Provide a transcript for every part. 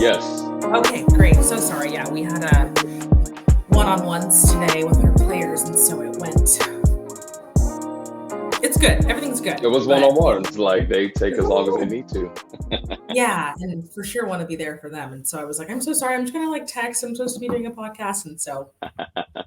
Yes. Okay, great. So sorry. Yeah, we had a one-on-ones today with our players, and so it went. It's good. Everything's good. It was But one-on-ones. Like they take as long as they need to. yeah, and for sure want to be there for them. And so I was like, I'm so sorry. I'm just gonna like text. I'm supposed to be doing a podcast, and so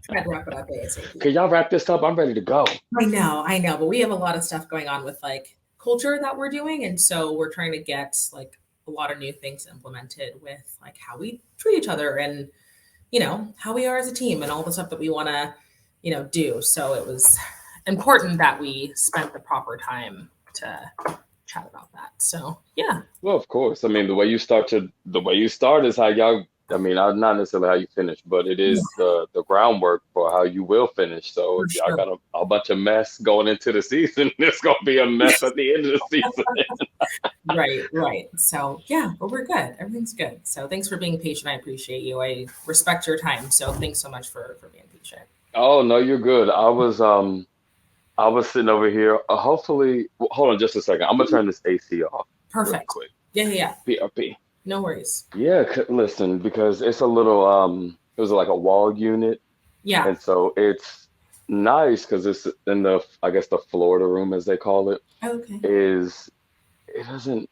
tried to wrap it up ASAP. Can y'all wrap this up? I'm ready to go. I know, but we have a lot of stuff going on with like culture that we're doing, and so we're trying to get like a lot of new things implemented with like how we treat each other and how we are as a team and all the stuff that we want to do. So it was important that we spent the proper time to chat about that. So yeah. Well, of course. I mean, the way you start is how y'all. I mean, not necessarily how you finish, but it is the groundwork for how you will finish. So For if y'all sure. got a bunch of mess going into the season, it's gonna be a mess at the end of the season. Right. So yeah, but we're good. Everything's good. So thanks for being patient. I appreciate you. I respect your time. So thanks so much for being patient. Oh no, you're good. I was sitting over here. Hopefully, hold on just a second. I'm gonna turn this AC off real Perfect. quick. Yeah. PRP. No worries. Yeah, listen, because it's a little it was like a wall unit, Yeah. and so it's nice because it's in the I guess the Florida room as they call it Okay. is it doesn't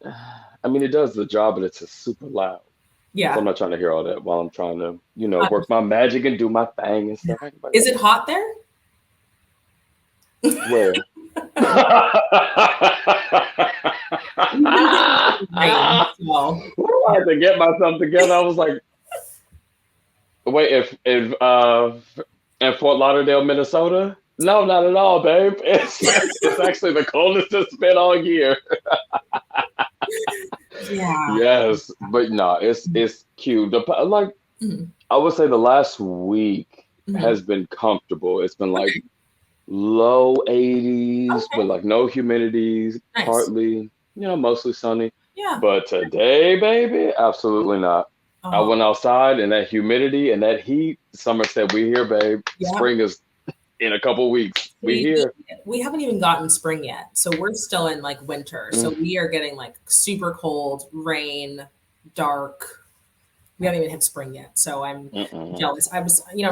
I mean it does the job, but it's just super loud. So Yeah. I'm not trying to hear all that while I'm trying to Uh, work my magic and do my thing and stuff. is it hot there? Where? We've been getting rain, so Ooh, I had to get myself together. I was like, wait, if in Fort Lauderdale, Minnesota? No, not at all, babe. It's actually the coldest it's been all year. yeah. Yes, but no, it's cute. Like Mhm. I would say the last week Mhm. has been comfortable. It's been like Okay. low 80s, Okay. but like no humidity, Nice. partly, mostly sunny. Yeah. But today, baby, absolutely not. I Oh, went outside and that humidity and that heat, Summer said, we here, babe. yeah. Spring is in a couple weeks. We We, here. we haven't even gotten spring yet, so we're still in like winter. So Mm, we are getting like super cold, rain, dark. We haven't even hit spring yet, so I'm mm-mm. jealous. I'm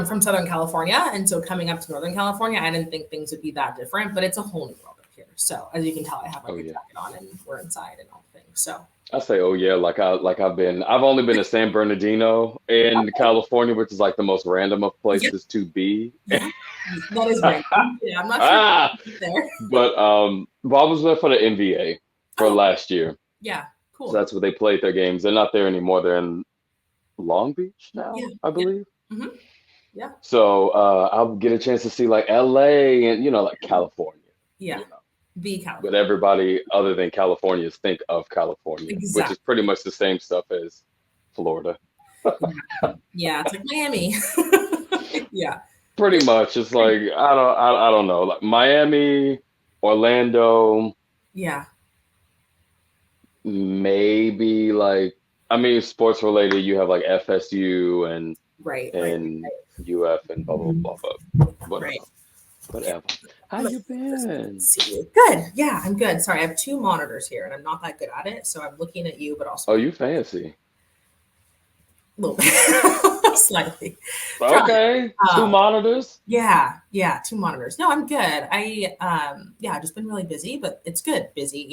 from Southern California, and so coming up to Northern California, I didn't think things would be that different, but it's a whole new world up here. So as you can tell, I have Oh like a yeah. jacket on, and we're inside and all things. So I say, oh yeah, I've only been to San Bernardino in okay, California, which is like the most random of yeah, places to be. yeah, that is random. Yeah, I'm not sure Ah, there. but I was there for the NBA for Oh, last year. yeah, So cool. that's where they played their games. They're not there anymore. They're in Long Beach Yeah, now, I yeah, believe. hmm yeah, So I'll get a chance to see like LA and like California, yeah. you know. The But California, everybody other than Californians think of California, which is exactly. pretty much the same stuff as Florida. Yeah, yeah. It's like Miami. Yeah, Pretty much. It's like I don't know. Like Miami, Orlando, yeah. maybe like I mean sports related, you have like FSU Right. and UF and blah blah Mhm. blah, but Right. whatever. Whatever. How you been? See you. Good. Yeah, I'm good. Sorry, I have two monitors here, and I'm not that good at it, so I'm looking at you, but also Oh, you fancy. a little bit, slightly. Trying. Okay. Two Um, monitors. yeah, two monitors. No, I'm good. Yeah, I've just been really busy, but it's good. Busy,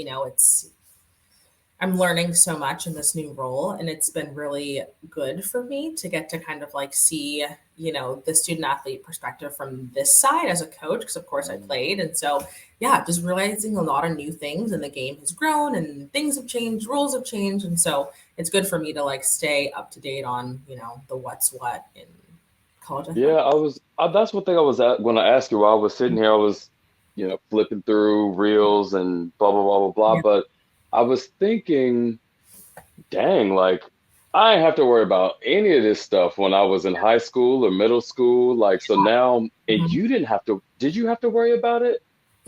I'm learning so much in this new role, and it's been really good for me to get to kind of like see, the student athlete perspective from this side as a coach, because of course I Mm. played. And so, yeah, just realizing a lot of new things, and the game has grown and things have changed, rules have changed. And so it's good for me to like stay up to date on, the what's what in college Yeah, athletics. that's one thing I was at when I asked you while I was sitting here. I was, flipping through reels and blah blah blah blah blah. Yeah. But I was thinking, dang, like I didn't have to worry about any of this stuff when I was in high school or middle school. Like so now, and Mhm. you didn't have to. Did you have to worry about it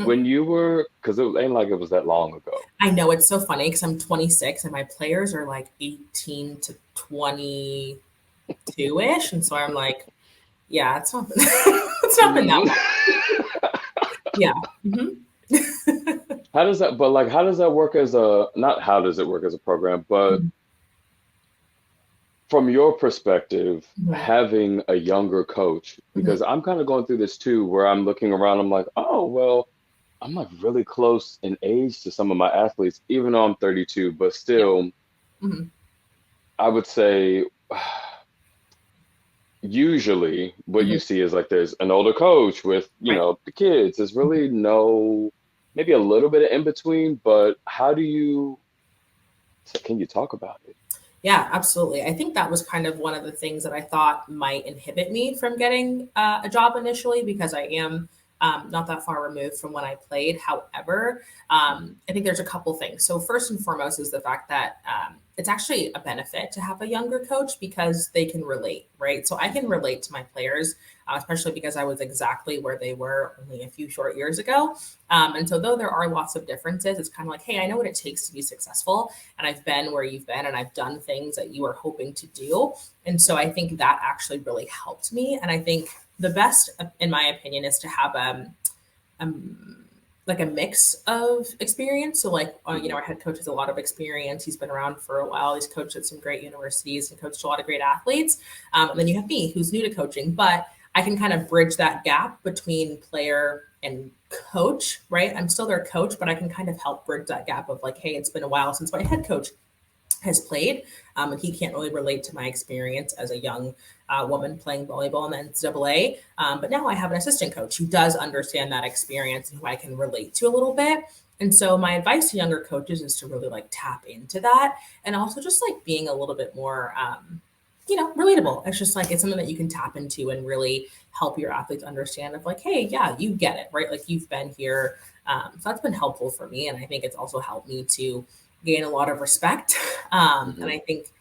when you were? Because it ain't like it was that long ago. I know it's so funny because I'm 26 and my players are like 18 to 22-ish. And so I'm like, yeah, it's not been, it's not been that Mm. long. Yeah. hmm How does that? But like, how does that work as a? Not how does it work as a program, but from your perspective, Mhm. having a younger coach, Mhm. because I'm kind of going through this too, where I'm looking around, I'm like, oh, well, I'm like really close in age to some of my athletes, even though I'm 32, but Yeah. still, Mhm. I would say usually what you Mhm. see is like there's an older coach with, Right. the kids. There's Mhm. really no, maybe a little bit of in between, but how do you, so can you talk about it? Yeah, absolutely. I think that was kind of one of the things that I thought might inhibit me from getting a job initially because I am not that far removed from when I played. However, Mhm. I think there's a couple things. So, first and foremost, is the fact that it's actually a benefit to have a younger coach because they can relate, right? So, I can Mhm. relate to my players, especially because I was exactly where they were only a few short years ago. And so, though there are lots of differences, it's kind of like, hey, I know what it takes to be successful and I've been where you've been and I've done things that you are hoping to do. And so Yeah. I think that actually really helped me. And I think the best, in my opinion, is to have um like a mix of experience. So like, Mhm. our head coach has a lot of experience. He's been around for a while. He's coached at some great universities and coached a lot of great athletes. And then you have me who's new to coaching, but I can kind of bridge that gap between player and coach, right? I'm still their coach, but I can kind of help bridge that gap of like, hey, it's been a while since my head coach has played, and he can't really relate to my experience as a young woman playing volleyball in the NCAA. But now I have an assistant coach who does understand that experience and who I can relate to a little bit. And so my advice to younger coaches is to really like tap into that, and also just like being a little bit more, relatable. It's just like it's something that you can tap into and really help your athletes understand of like, hey, yeah, you get it, right? Like you've been here. So that's been helpful for me, and I think it's also helped me to gain a lot of respect. And Mhm. I think,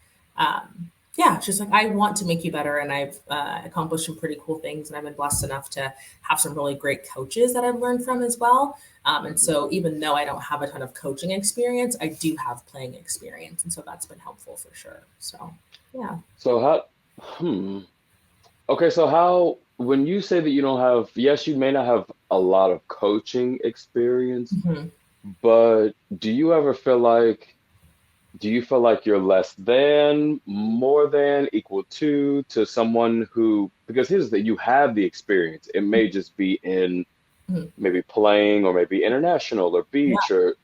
yeah, it's just like I want to make you better, and I've accomplished some pretty cool things, and I've been blessed enough to have some really great coaches that I've learned from as well. And Mhm. so, even though I don't have a ton of coaching experience, I do have playing experience, and so that's been helpful for sure. So, yeah. So how, hmm. Okay, so how, when you say that you don't have, yes, you may not have a lot of coaching experience, Mhm. but do you feel like you're less than, more than, equal to someone who, because here's the, you have the experience. It may just be in Mhm. maybe playing or maybe international or Yeah. beach or,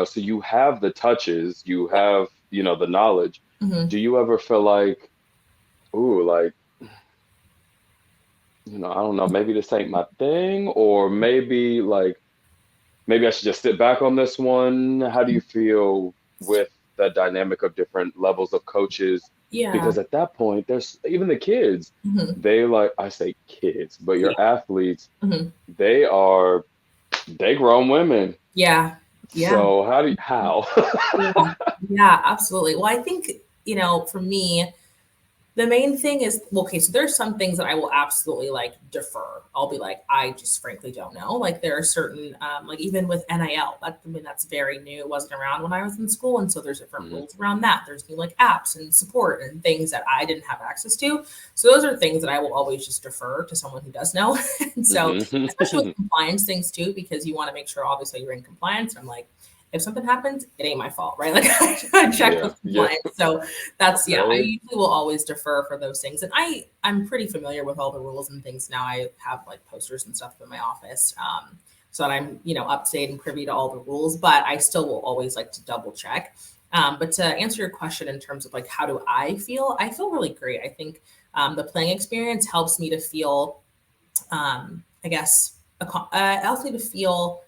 so you have the touches, you Yeah. have, the knowledge. Mhm. Do you ever feel like, ooh, like, I don't know, maybe this ain't my thing, or maybe like, maybe I should just sit back on this one. How do you feel with the dynamic of different levels of coaches? Yeah. Because at that point, there's even the kids, Mhm. they like, I say kids, but Yeah. your athletes, Mhm. they are, they grown women. Yeah. Yeah. So how? Yeah. Yeah. Absolutely. Well, I think, for me, the main thing is, well, okay, so there's some things that I will absolutely like defer. I'll be like, I just frankly don't know. Like there are certain, like even with NIL, that's very new. It wasn't around when I was in school, and so there's different Mhm. rules around that. There's new like apps and support and things that I didn't have access to. So those are things that I will always just defer to someone who does know. And so, especially with Mhm. compliance things too, because you want to make sure obviously you're in compliance. And I'm like, if something happens, it ain't my fault, right? Like I checked Yeah, with yeah, compliance. So that's yeah, I right. usually will always defer for those things. And I'm pretty familiar with all the rules and things now. I have like posters and stuff in my office. So that I'm, up to date and privy to all the rules, but I still will always like to double check. But to answer your question in terms of like how do I feel really great. I think the playing experience helps me to feel I guess helps me to feel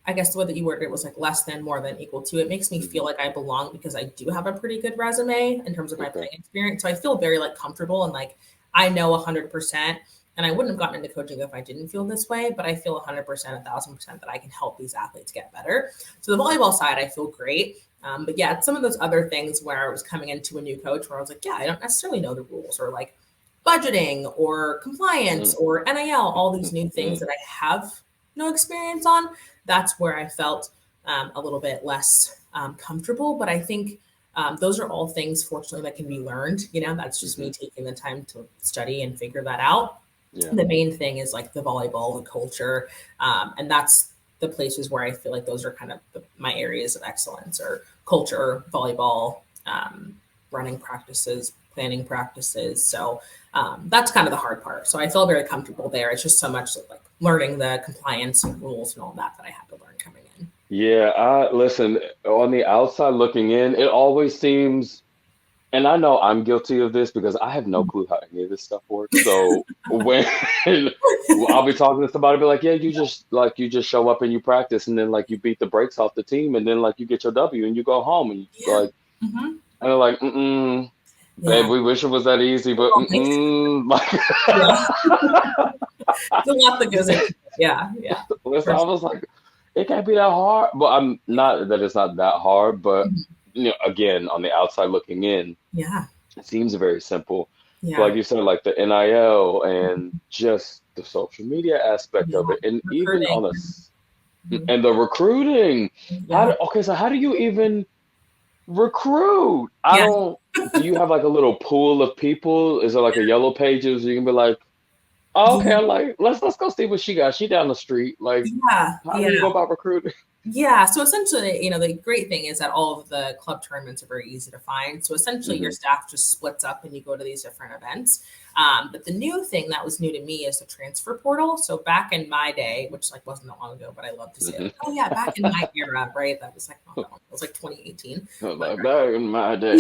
I guess the way that you worded it was like less than, more than, equal to. It makes me feel Mhm. like I belong because I do have a pretty good resume in terms of my Okay. playing experience. So I feel very like comfortable and like I know 100%. And I wouldn't have gotten into coaching if I didn't feel this way, but I feel 100%, 1,000% that I can help these athletes get better. So the volleyball side, I feel great. But yeah, it's some of those other things where I was coming into a new coach where I was like, yeah, I don't necessarily know the rules or like budgeting or compliance Mm. or NIL, all these new things that I have no experience on. That's where I felt a little bit less comfortable. But I think those are all things, fortunately, that can be learned. That's just me Mhm. taking the time to study and figure that out. Yeah. The main thing is like the volleyball, the culture, and that's the places where I feel like those are kind of my areas of excellence or culture, volleyball, running practices, planning practices. So that's kind of the hard part. So I feel very comfortable there. It's just so much like learning the compliance and rules and all that I had to learn coming in. Yeah, I listen, on the outside looking in, it always seems, and I know I'm guilty of this because I have no clue how any of this stuff works. So when I'll be talking to somebody, be like, "Yeah, you just show up and you practice, and then like you beat the brakes off the team, and then like you get your W and you go home and you, Yeah. like," Mm-hmm. and they're like, "Mm-mm, babe, Yeah. we wish it was that easy, but mm-mm." Yeah. It's a lot that goes into it. Yeah. Yeah. Listen, I was like, it can't be that hard. But I'm not that it's not that hard, but Mhm. again, on the outside looking in, Yeah. it seems very simple. But Yeah. like you said, like the NIL and just the social media aspect Yeah. of it, and even Recruiting. on Mhm. and the recruiting. Yeah. So how do you even recruit? I Yeah. don't. Do you have like a little pool of people? Is there like a yellow pages? You can be like, oh, okay, Yeah. I'm like, let's go see what she got. She down the street. Like, Yeah. how do you Yeah. go about recruiting? Yeah. So essentially, the great thing is that all of the club tournaments are very easy to find. So essentially, your Hmm. staff just splits up and you go to these different events. But the new thing that was new to me is the transfer portal. So back in my day, which like wasn't that long ago, but I love to say, Hmm. like, oh yeah, back in my era, right? That was like not that long. It was like 2018. But Like back in my day.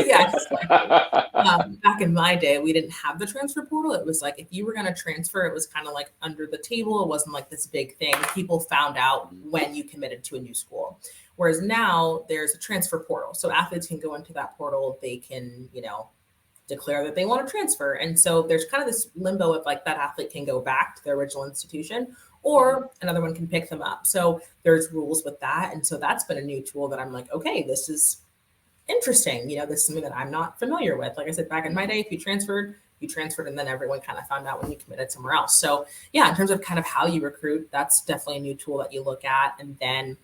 yeah, exactly. Back in my day, we didn't have the transfer portal. It was like if you were going to transfer, it was kind of like under the table. It wasn't like this big thing. People found out when you committed to a new school. Whereas now there's a transfer portal. So athletes can go into that portal. They can, declare that they want to transfer. And so there's kind of this limbo of like that athlete can go back to their original institution or another one can pick them up. So there's rules with that. And so that's been a new tool that I'm like, okay, this is interesting. This is something that I'm not familiar with. Like I said, back in my day, if you transferred, and then everyone kind of found out when you committed somewhere else. So yeah, in terms of kind of how you recruit, that's definitely a new tool that you look at. And then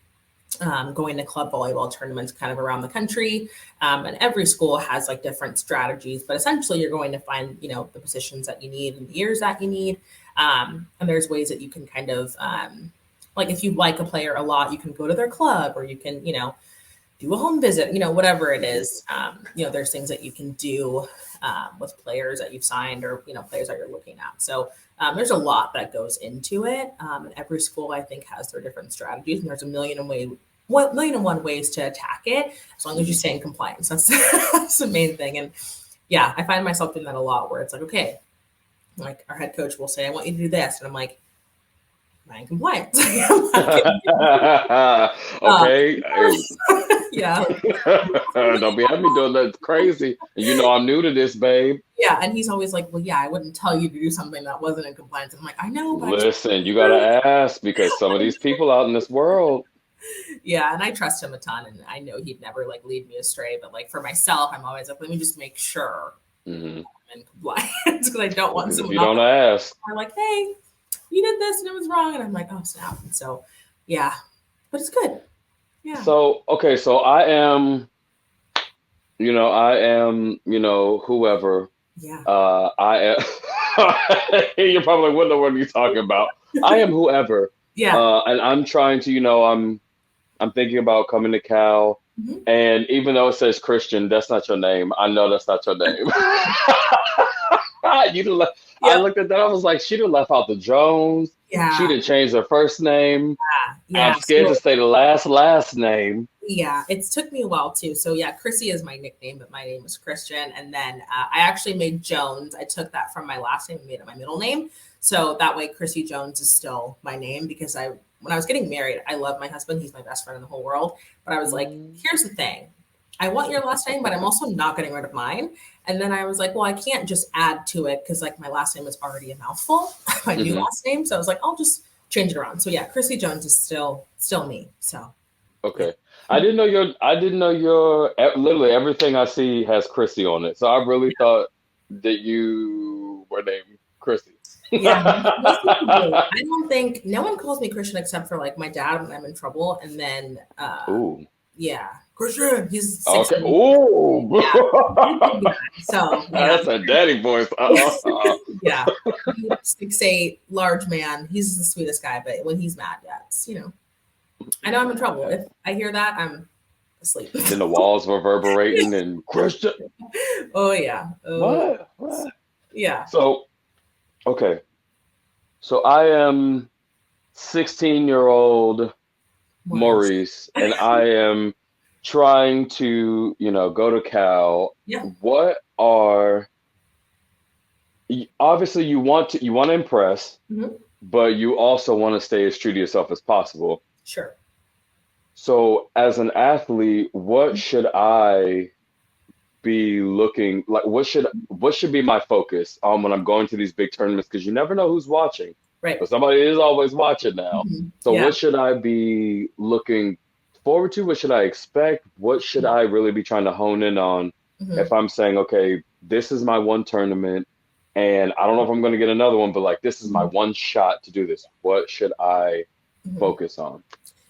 going to club volleyball tournaments kind of around the country. And every school has like different strategies, but essentially you're going to find, the positions that you need and the years that you need. And there's ways that you can kind of, like if you like a player a lot, you can go to their club or you can, do a home visit, whatever it is. There's things that you can do with players that you've signed or, players that you're looking at. So there's a lot that goes into it. And every school, I think, has their different strategies. And there's a million and one ways to attack it, as long as you stay in compliance. That's the main thing. And yeah, I find myself doing that a lot where it's like, okay, like our head coach will say, I want you to do this. And I'm like, am I in compliance? Okay. Yeah. Don't be having me doing that crazy. I'm new to this, babe. Yeah. And he's always like, well, yeah, I wouldn't tell you to do something that wasn't in compliance. I'm like, I know. But Listen, you got to ask because some of these people out in this world. Yeah. And I trust him a ton. And I know he'd never like lead me astray. But like for myself, I'm always like, let me just make sure I'm in compliance because I don't want someone you don't ask. Or like, hey, you did this and it was wrong. And I'm like, oh, snap. And so, yeah, but it's good. Yeah. So, okay. So I am, whoever. Yeah. I am, you're probably wondering what you're talking about. I am whoever. Yeah. And I'm trying to, I'm thinking about coming to Cal. Mhm. And even though it says Christian, that's not your name. I know that's not your name. I looked at that. I was like, she'd have left out the Jones. Yeah. She'd have changed her first name. Yeah. I'm scared to say the last name. Yeah, it's took me a while too. So yeah, Crissy is my nickname, but my name is Christian. And then I actually made Jones. I took that from my last name and made it my middle name. So that way Crissy Jones is still my name because when I was getting married, I love my husband. He's my best friend in the whole world. But I was like, here's the thing. I want your last name, but I'm also not getting rid of mine. And then I was like, well, I can't just add to it because like my last name is already a mouthful, my new last name. So I was like, I'll just change it around. So yeah, Crissy Jones is still me. So okay. Yeah. I didn't know your literally everything I see has Crissy on it. So I really thought that you were named Crissy. Yeah, I don't think no one calls me Christian except for like my dad when I'm in trouble, and then Ooh. yeah, Christian. He's 6'8". Okay. Ooh. Yeah. So yeah. That's a daddy voice. Yeah, 6'8", large man. He's the sweetest guy, but when he's mad, yeah, it's I know I'm in trouble. If I hear that, I'm asleep. Then the walls reverberating and Christian. Oh yeah. Oh What? yeah. So, okay. So I am 16-year-old Maurice. Maurice, and I am trying to, go to Cal. Yeah. What are obviously you want to impress, Hmm. but you also want to stay as true to yourself as possible. Sure. So, as an athlete, what should I be looking like? What should be my focus when I'm going to these big tournaments? Because you never know who's watching, Right. but somebody is always watching now. So, Yeah. what should I be looking forward to? What should I expect? What should I really be trying to hone in on Hmm. if I'm saying, okay, this is my one tournament, and I don't know if I'm going to get another one, but like this is my one shot to do this. What should I Hmm. focus on?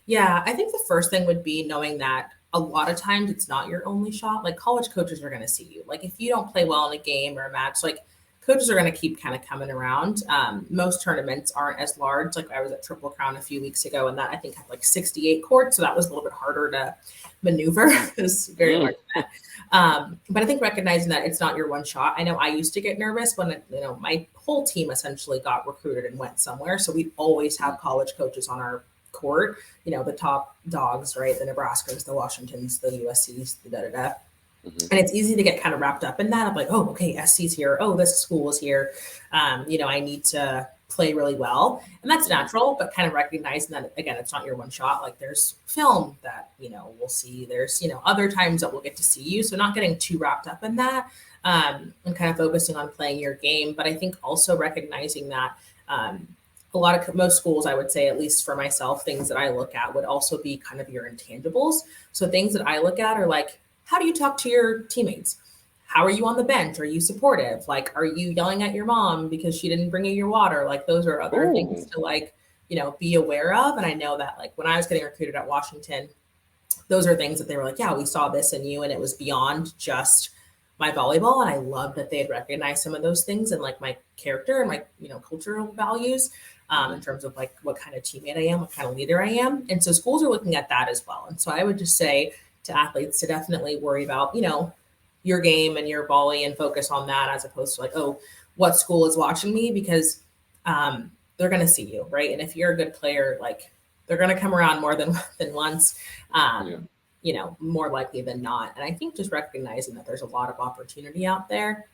Yeah, I think the first thing would be knowing that a lot of times it's not your only shot. Like college coaches are going to see you. Like if you don't play well in a game or a match, like coaches are going to keep kind of coming around. Most tournaments aren't as large. Like I was at Triple Crown a few weeks ago, and that I think had like 68 courts, so that was a little bit harder to maneuver. It was very large. But I think recognizing that it's not your one shot. I know I used to get nervous when my whole team essentially got recruited and went somewhere. So we always have college coaches on our court, the top dogs, right? The Nebraskas, the Washingtons, the USCs, the da da da. Mhm. And it's easy to get kind of wrapped up in that. I'm like, oh, okay, SC's here. Oh, this school is here. I need to play really well. And that's natural, but kind of recognizing that, again, it's not your one shot. Like there's film that, we'll see. There's, other times that we'll get to see you. So not getting too wrapped up in that and kind of focusing on playing your game. But I think also recognizing that most schools, I would say, at least for myself, things that I look at would also be kind of your intangibles. So things that I look at are like, how do you talk to your teammates? How are you on the bench? Are you supportive? Like, are you yelling at your mom because she didn't bring you your water? Like, those are other things Ooh. to be aware of. And I know that like when I was getting recruited at Washington, those are things that they were like, yeah, we saw this in you. And it was beyond just my volleyball. And I love that they had recognized some of those things and like my character and my, cultural values in terms of like what kind of teammate I am, what kind of leader I am. And so schools are looking at that as well. And so I would just say to athletes to definitely worry about, your game and your volley and focus on that as opposed to like, oh, what school is watching me? Because they're going to see you, right? And if you're a good player, like they're going to come around more than once. Yeah. More likely than not. And I think just recognizing that there's a lot of opportunity out there.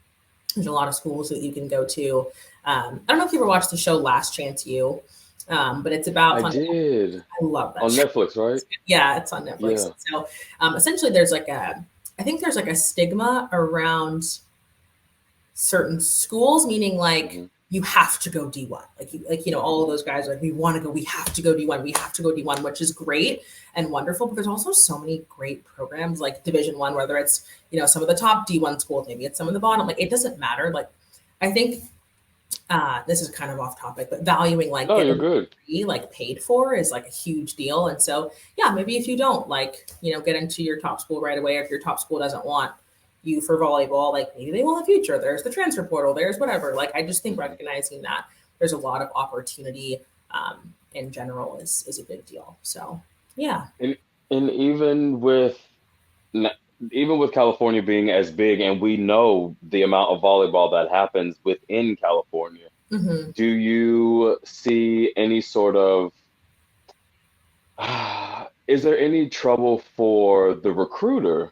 There's a lot of schools that you can go to. I don't know if you ever watched the show Last Chance U, but it's about I did. I love that On show. Netflix, right? Yeah, it's on Netflix. Yeah. So essentially I think there's like a stigma around certain schools, meaning like Hmm. you have to go D1. All of those guys are like, we want to go, we have to go D1, we have to go D1, which is great and wonderful. But there's also so many great programs like Division 1, whether it's, some of the top D1 schools, maybe it's some of the bottom, like it doesn't matter. Like I think this is kind of off topic, but valuing like No, you're getting good. like paid for is like a huge deal. And so, yeah, maybe if you don't like, get into your top school right away, or if your top school doesn't want you for volleyball, like maybe they will in the future. There's the transfer portal, there's whatever. Like I just think Mhm. recognizing that there's a lot of opportunity in general is a big deal. So yeah. And and n- even with California being as big, and we know the amount of volleyball that happens within California, Hmm. do you see any sort of is there any trouble for the recruiter?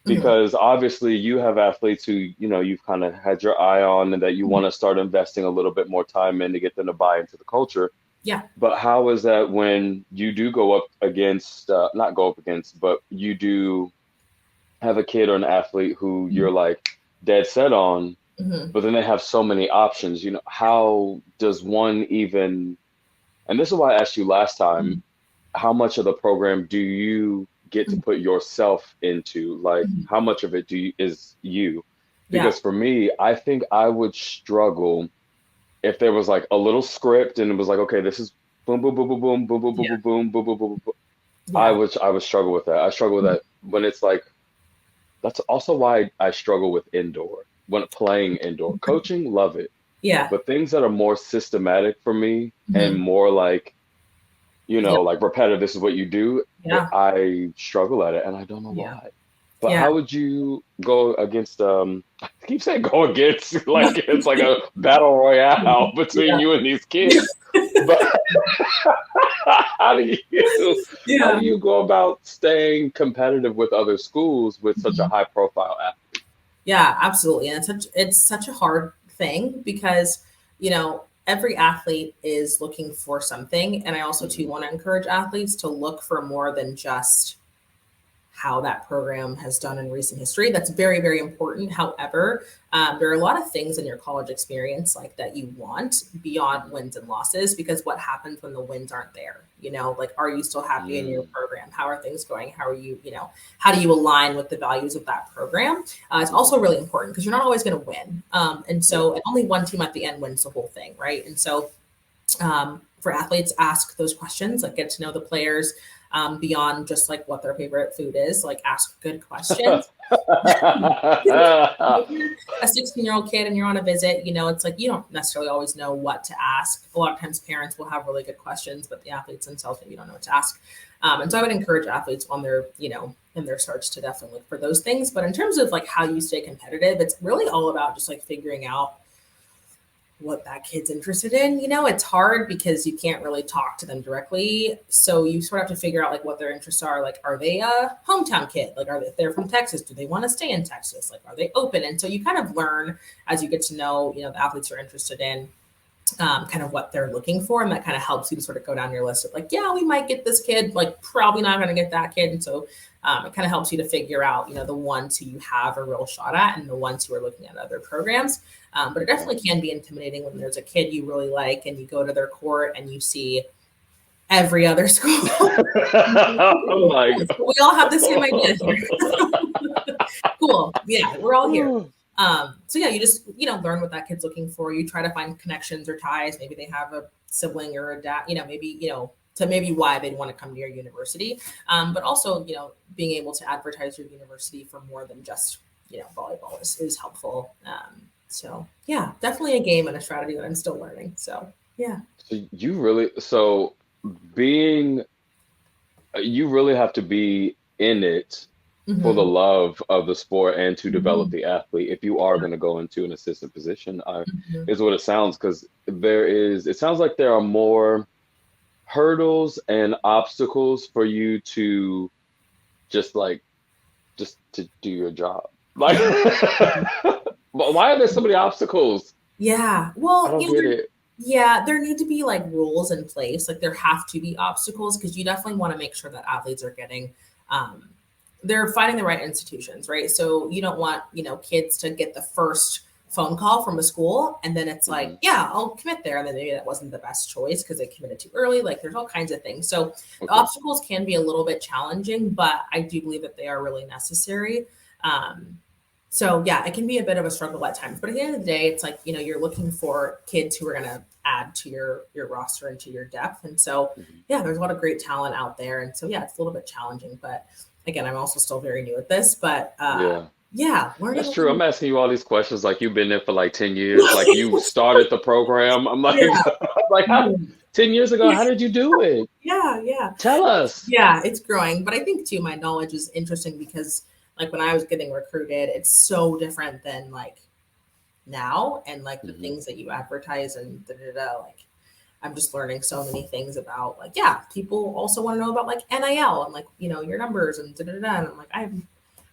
Hmm. Because obviously you have athletes who, you've kind of had your eye on and that you want to start investing a little bit more time in to get them to buy into the culture. Yeah. But how is that when you do go up against, not go up against, but you do have a kid or an athlete who you're like dead set on, Hmm. but then they have so many options, how does one even, and this is why I asked you last time, how much of the program do you get to put yourself into? Like, how much of it is you? Yeah. Because for me, I think I would struggle if there was like a little script and it was like, okay, this is boom, boom, boom, boom, boom, boom, boom, boom, Yeah. boom, boom, boom, boom, boom, boom. Yeah. I would struggle with that. I struggle with that when it's like, that's also why I struggle with indoor when playing indoor. Coaching, love it. Yeah. But things that are more systematic for me and Hmm. more like Yeah. like repetitive, this is what you do, Yeah. I struggle at it and I don't know Yeah. why. But Yeah. how would you go against I keep saying go against like it's like a battle royale between Yeah. you and these kids. But how do you how Yeah. do you go about staying competitive with other schools with such a Mhm. high profile athlete? Yeah, absolutely. And it's such a hard thing because, every athlete is looking for something. And I also too Mhm. want to encourage athletes to look for more than just how that program has done in recent history. That's very, very important. However, there are a lot of things in your college experience like that you want beyond wins and losses, because what happens when the wins aren't there? Like, are you still happy in your Mm. program? How are things going? How are you, how do you align with the values of that program? It's also Mhm. really important because you're not always going to win. And Yeah. so, and only one team at the end wins the whole thing, right? And so, for athletes, ask those questions, like get to know the players, beyond just like what their favorite food is, like ask good questions. If you're a 16-year-old kid and you're on a visit, it's like you don't necessarily always know what to ask. A lot of times parents will have really good questions, but the athletes themselves, maybe don't know what to ask. And so I would encourage athletes on their, in their search to definitely look for those things. But in terms of like how you stay competitive, it's really all about just like figuring out what that kid's interested in. It's hard because you can't really talk to them directly. So you sort of have to figure out like what their interests are. Like, are they a hometown kid? Like, if they're from Texas, do they want to stay in Texas? Like, are they open? And so you kind of learn as you get to know, the athletes you're interested in, kind of what they're looking for. And that kind of helps you to sort of go down your list of like, yeah, we might get this kid, like probably not going to get that kid. And so it kind of helps you to figure out, the ones who you have a real shot at and the ones who are looking at other programs. But it Yeah. definitely can be intimidating when there's a kid you really like and you go to their court and you see every other school. Oh my We all have the same idea here. Cool. Yeah, we're all here. God. So yeah, you just learn what that kid's looking for. You try to find connections or ties. Maybe they have a sibling or a dad. Maybe to maybe why they'd want to come to your university. But also being able to advertise your university for more than just volleyball is helpful. So yeah, definitely a game and a strategy that I'm still learning. So yeah. So being you really have to be in it for the Hmm. love of the sport and to develop Hmm. the athlete if you are going to go into an assistant position. Hmm. Is what it sounds, because it sounds like there are more hurdles and obstacles for you to just like just to do your job. Like, but why are there so many obstacles? Yeah. I Well, don't get it. there need to be like rules in place. Like there have to be obstacles because you definitely want to make sure that athletes are getting, um, they're finding the right institutions, right? So you don't want, kids to get the first phone call from a school and then it's like, Hmm. yeah, I'll commit there. And then maybe that wasn't the best choice because they committed too early. Like there's all kinds of things. So the Okay. obstacles can be a little bit challenging, but I do believe that they are really necessary. Um, so yeah, it can be a bit of a struggle at times, but at the end of the day, it's like you're looking for kids who are going to add to your roster and to your depth. And so Mhm. yeah, there's a lot of great talent out there, and so yeah, it's a little bit challenging. But again, I'm also still very new at this. But Yeah. yeah, learning That's a true. little. I'm asking you all these questions like you've been there for like 10 years, like you started the program. I'm like, Yeah, like how 10 years ago, how did you do it? yeah, yeah. Tell us. Yeah, it's growing. But I think too, my knowledge is interesting because like when I was getting recruited, it's so different than like now and like the Hmm. things that you advertise and da, da, da, like I'm just learning so many things about like yeah, people also want to know about like NIL and like your numbers and da, da, da, and I'm like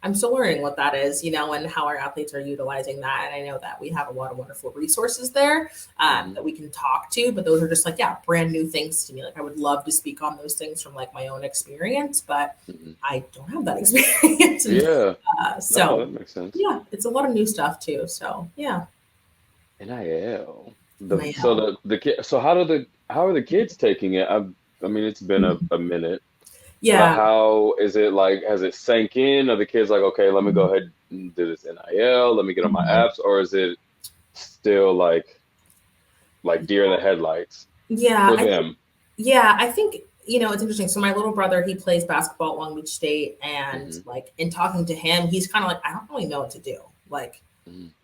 I'm still learning what that is, and how our athletes are utilizing that. And I know that we have a lot of wonderful resources there Hmm. that we can talk to, but those are just like, yeah, brand new things to me. Like I would love to speak on those things from like my own experience, but Hmm. I don't have that experience. And Yeah. No, so, that makes sense. yeah, it's a lot of new stuff too. So, yeah. NIL. So NIL. the kid. So how are the kids taking it? I mean, it's been a minute, but Yeah. how is it like? Has it sank in? Are the kids like, okay, let me go ahead and do this NIL. Let me get on my Mhm. apps, or is it still like deer in the headlights Yeah. for them? I think, it's interesting. So my little brother, he plays basketball at Long Beach State, and Hmm. like in talking to him, he's kind of like, I don't really know what to do. Like,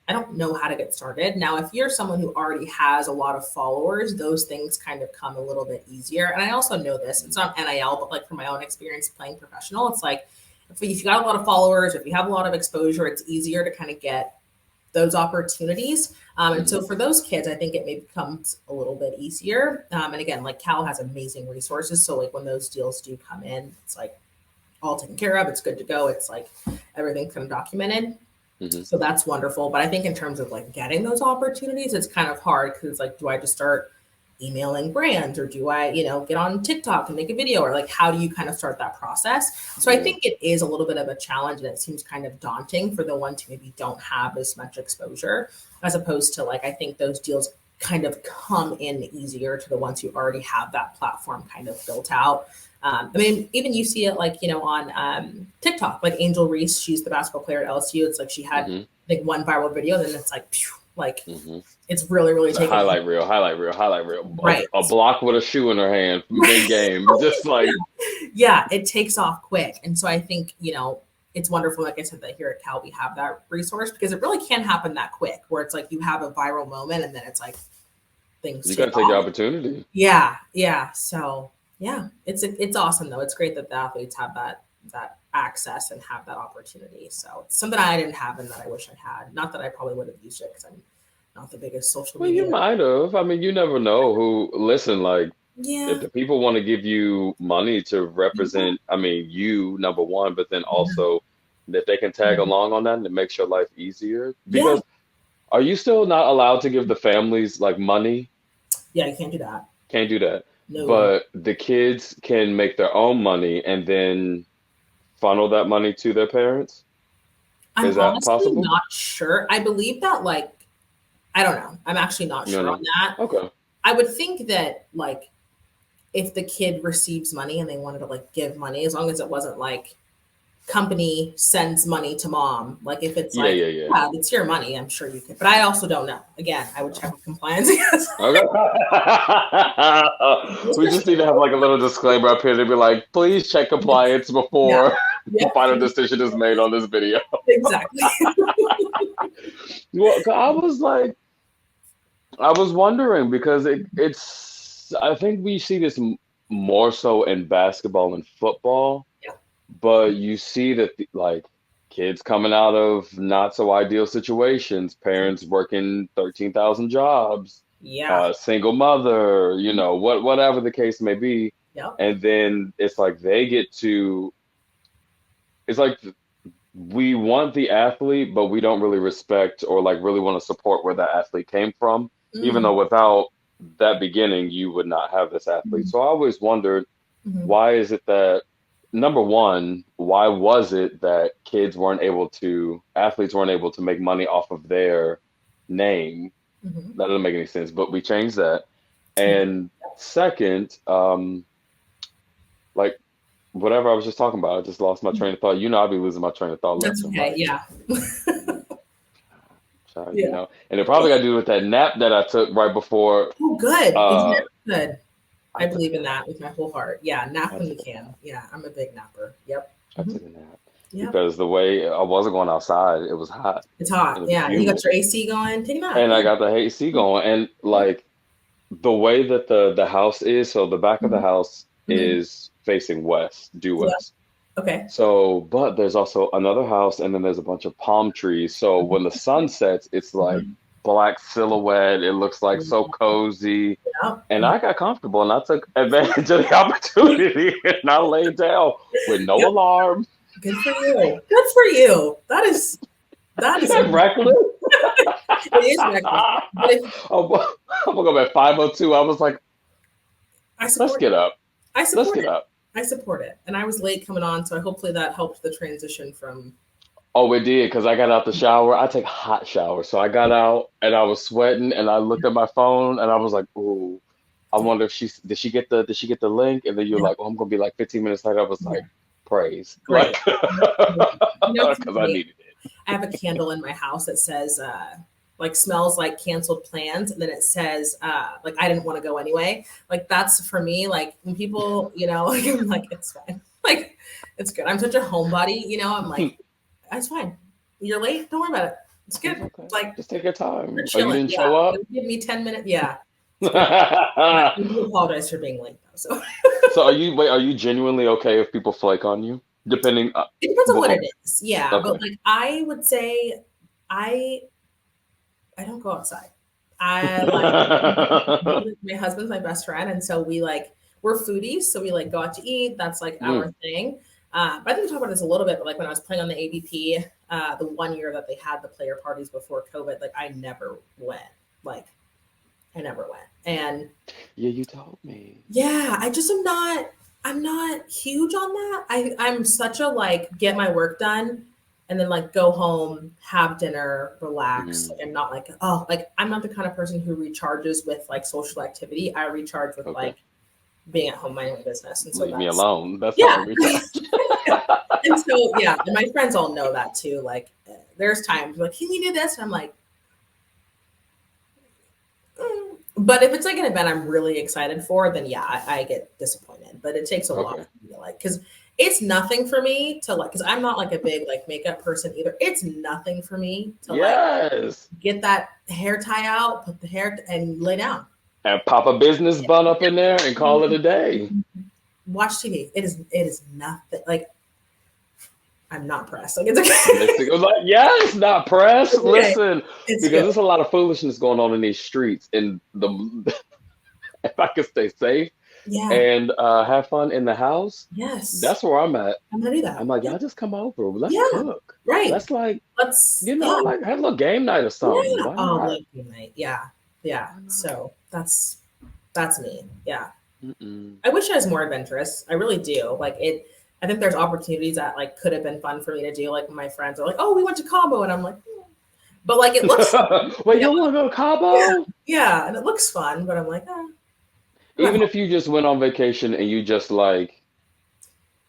I don't know how to get started. Now, if you're someone who already has a lot of followers, those things kind of come a little bit easier. And I also know this, it's not NIL, but like from my own experience playing professional, it's like if you got a lot of followers, if you have a lot of exposure, it's easier to kind of get those opportunities. And so for those kids, I think it may becomes a little bit easier. And again, like Cal has amazing resources. So like when those deals do come in, it's like all taken care of. It's good to go. It's like everything's kind of documented. So that's wonderful. But I think in terms of like getting those opportunities, it's kind of hard because it's like, do I just start emailing brands or do I, get on TikTok and make a video or like, how do you kind of start that process? So I think it is a little bit of a challenge and it seems kind of daunting for the ones who maybe don't have as much exposure as opposed to like, I think those deals kind of come in easier to the ones who already have that platform kind of built out. I mean, even you see it like, on TikTok, like Angel Reese, she's the basketball player at LSU. It's like she had like one viral video, then it's like, phew, like it's really, really taking highlight reel. Right. A block with a shoe in her hand, mid game, just like yeah, it takes off quick. And so I think, it's wonderful, like I said, that here at Cal we have that resource because it really can happen that quick where it's like you have a viral moment and then it's like things. You got to take the opportunity. Yeah. So yeah, it's awesome though. It's great that the athletes have that access and have that opportunity. So it's something I didn't have and that I wish I had. Not that I probably would have used it because I'm not the biggest social media. Well, you might have. I mean, you never know who. Listen, like if the people want to give you money to represent, I mean, you number one, but then also that they can tag along on that and it makes your life easier. Because are you still not allowed to give the families like money? Yeah, you can't do that. Can't do that. No. But the kids can make their own money and then funnel that money to their parents. I'm Is that honestly possible? not sure. I believe that like, I don't know. I'm actually not sure on that. Okay. I would think that like if the kid receives money and they wanted to like give money, as long as it wasn't like company sends money to mom. Like if it's like, yeah, it's your money, I'm sure you could. But I also don't know. Again, I would check with compliance. Okay. We just need to have like a little disclaimer up here to be like, please check compliance before the final decision is made on this video. Exactly. Well, I was wondering because it's, I think we see this more so in basketball and football. But you see that like kids coming out of not so ideal situations, parents working 13,000 jobs, single mother, whatever the case may be. And then it's like it's like we want the athlete, but we don't really respect or like really want to support where that athlete came from, even though without that beginning, you would not have this athlete. So I always wondered, why is it that number one, why was it that athletes weren't able to make money off of their name? That doesn't make any sense, but we changed that. And second, like whatever I was just talking about, I just lost my train of thought. I'll be losing my train of thought. That's okay. Yeah. And it probably got to do with that nap that I took right before. Oh, good. Good. I believe in that with my whole heart. Yeah, nap when you can. Yeah, I'm a big napper. Yep. I took a nap. Because the way I wasn't going outside, it was hot. It's hot. Yeah. You got your AC going, take a nap. And I got the AC going. And like the way that the house is, so the back of the house is facing due west. Okay. So, but there's also another house and then there's a bunch of palm trees. So when the sun sets, it's like black silhouette. It looks like so cozy. And I got comfortable and I took advantage of the opportunity and I laid down with no alarm. Good for you. Good for you. That is reckless. It is reckless. I'm woke up at 5:02. I was like, let's get up. I support it. And I was late coming on, so hopefully that helped the transition from. Oh, it did, because I got out the shower. I take hot showers. So I got out and I was sweating and I looked at my phone and I was like, ooh, I wonder if did she get the link? And then you're like, oh, I'm gonna be like 15 minutes later. I was like, praise. Right. Because I needed it. I have a candle in my house that says like smells like canceled plans, and then it says like I didn't want to go anyway. Like that's for me, like when people, like I'm like, it's fine. Like it's good. I'm such a homebody, I'm like, that's fine. You're late, don't worry about it. It's good. Okay. Like Just take your we're time. Oh, you chilling. didn't Yeah. show up? Give me 10 minutes. Yeah. It's good. I do apologize for being late though. So So are you genuinely okay if people flake on you? Depending, it depends on what well, it is. Yeah. But okay. like I would say I I don't go outside. I like my husband's my best friend, and so we're foodies, so we like go out to eat. That's like Mm, our thing. But I think we talked about this a little bit, but like when I was playing on the AVP, the 1 year that they had the player parties before COVID, like I never went. Like I never went. And yeah, you told me. yeah, I'm not huge on that. I'm such a like get my work done and then like go home, have dinner, relax. Mm, Like I'm not like, oh, like I'm not the kind of person who recharges with like social activity. I recharge with okay. like being at home minding my business. And so Leave me that's alone. That's how I yeah. recharge. And so yeah, and my friends all know that too. Like there's times like, can you do this? And I'm like, but if it's like an event I'm really excited for, then yeah, I get disappointed. But it takes a lot Okay. for me to like, because it's nothing for me to like, because I'm not like a big like makeup person either. It's nothing for me to like Yes. get that hair tie out, put the hair and lay down, And pop a business bun up in there and call it a day. watch TV. It is nothing. Like I'm not pressed. Like it's okay. Mystic was like, yes, not press. It's okay. Listen, It's because good. there's a lot of foolishness going on in these streets. And if I could stay safe Yeah. and have fun in the house, Yes. that's where I'm at. I'm gonna do that. I'm like, Yeah. y'all just come over. Let's Yeah. cook. Right. Let's like, Let's. Yeah. like have a little game night or something. Yeah. Why Oh, not? love you, mate. Yeah. Yeah. Why not? So that's me. Yeah. Mm-mm. I wish I was more adventurous. I really do. Like it. I think there's opportunities that like could have been fun for me to do. Like my friends are like, "Oh, we went to Cabo," and I'm like, but like it looks, Wait, you you know, don't want to go to yeah, Cabo? yeah, and it looks fun. But I'm like, I'm at Even home. if you just went on vacation and you just like,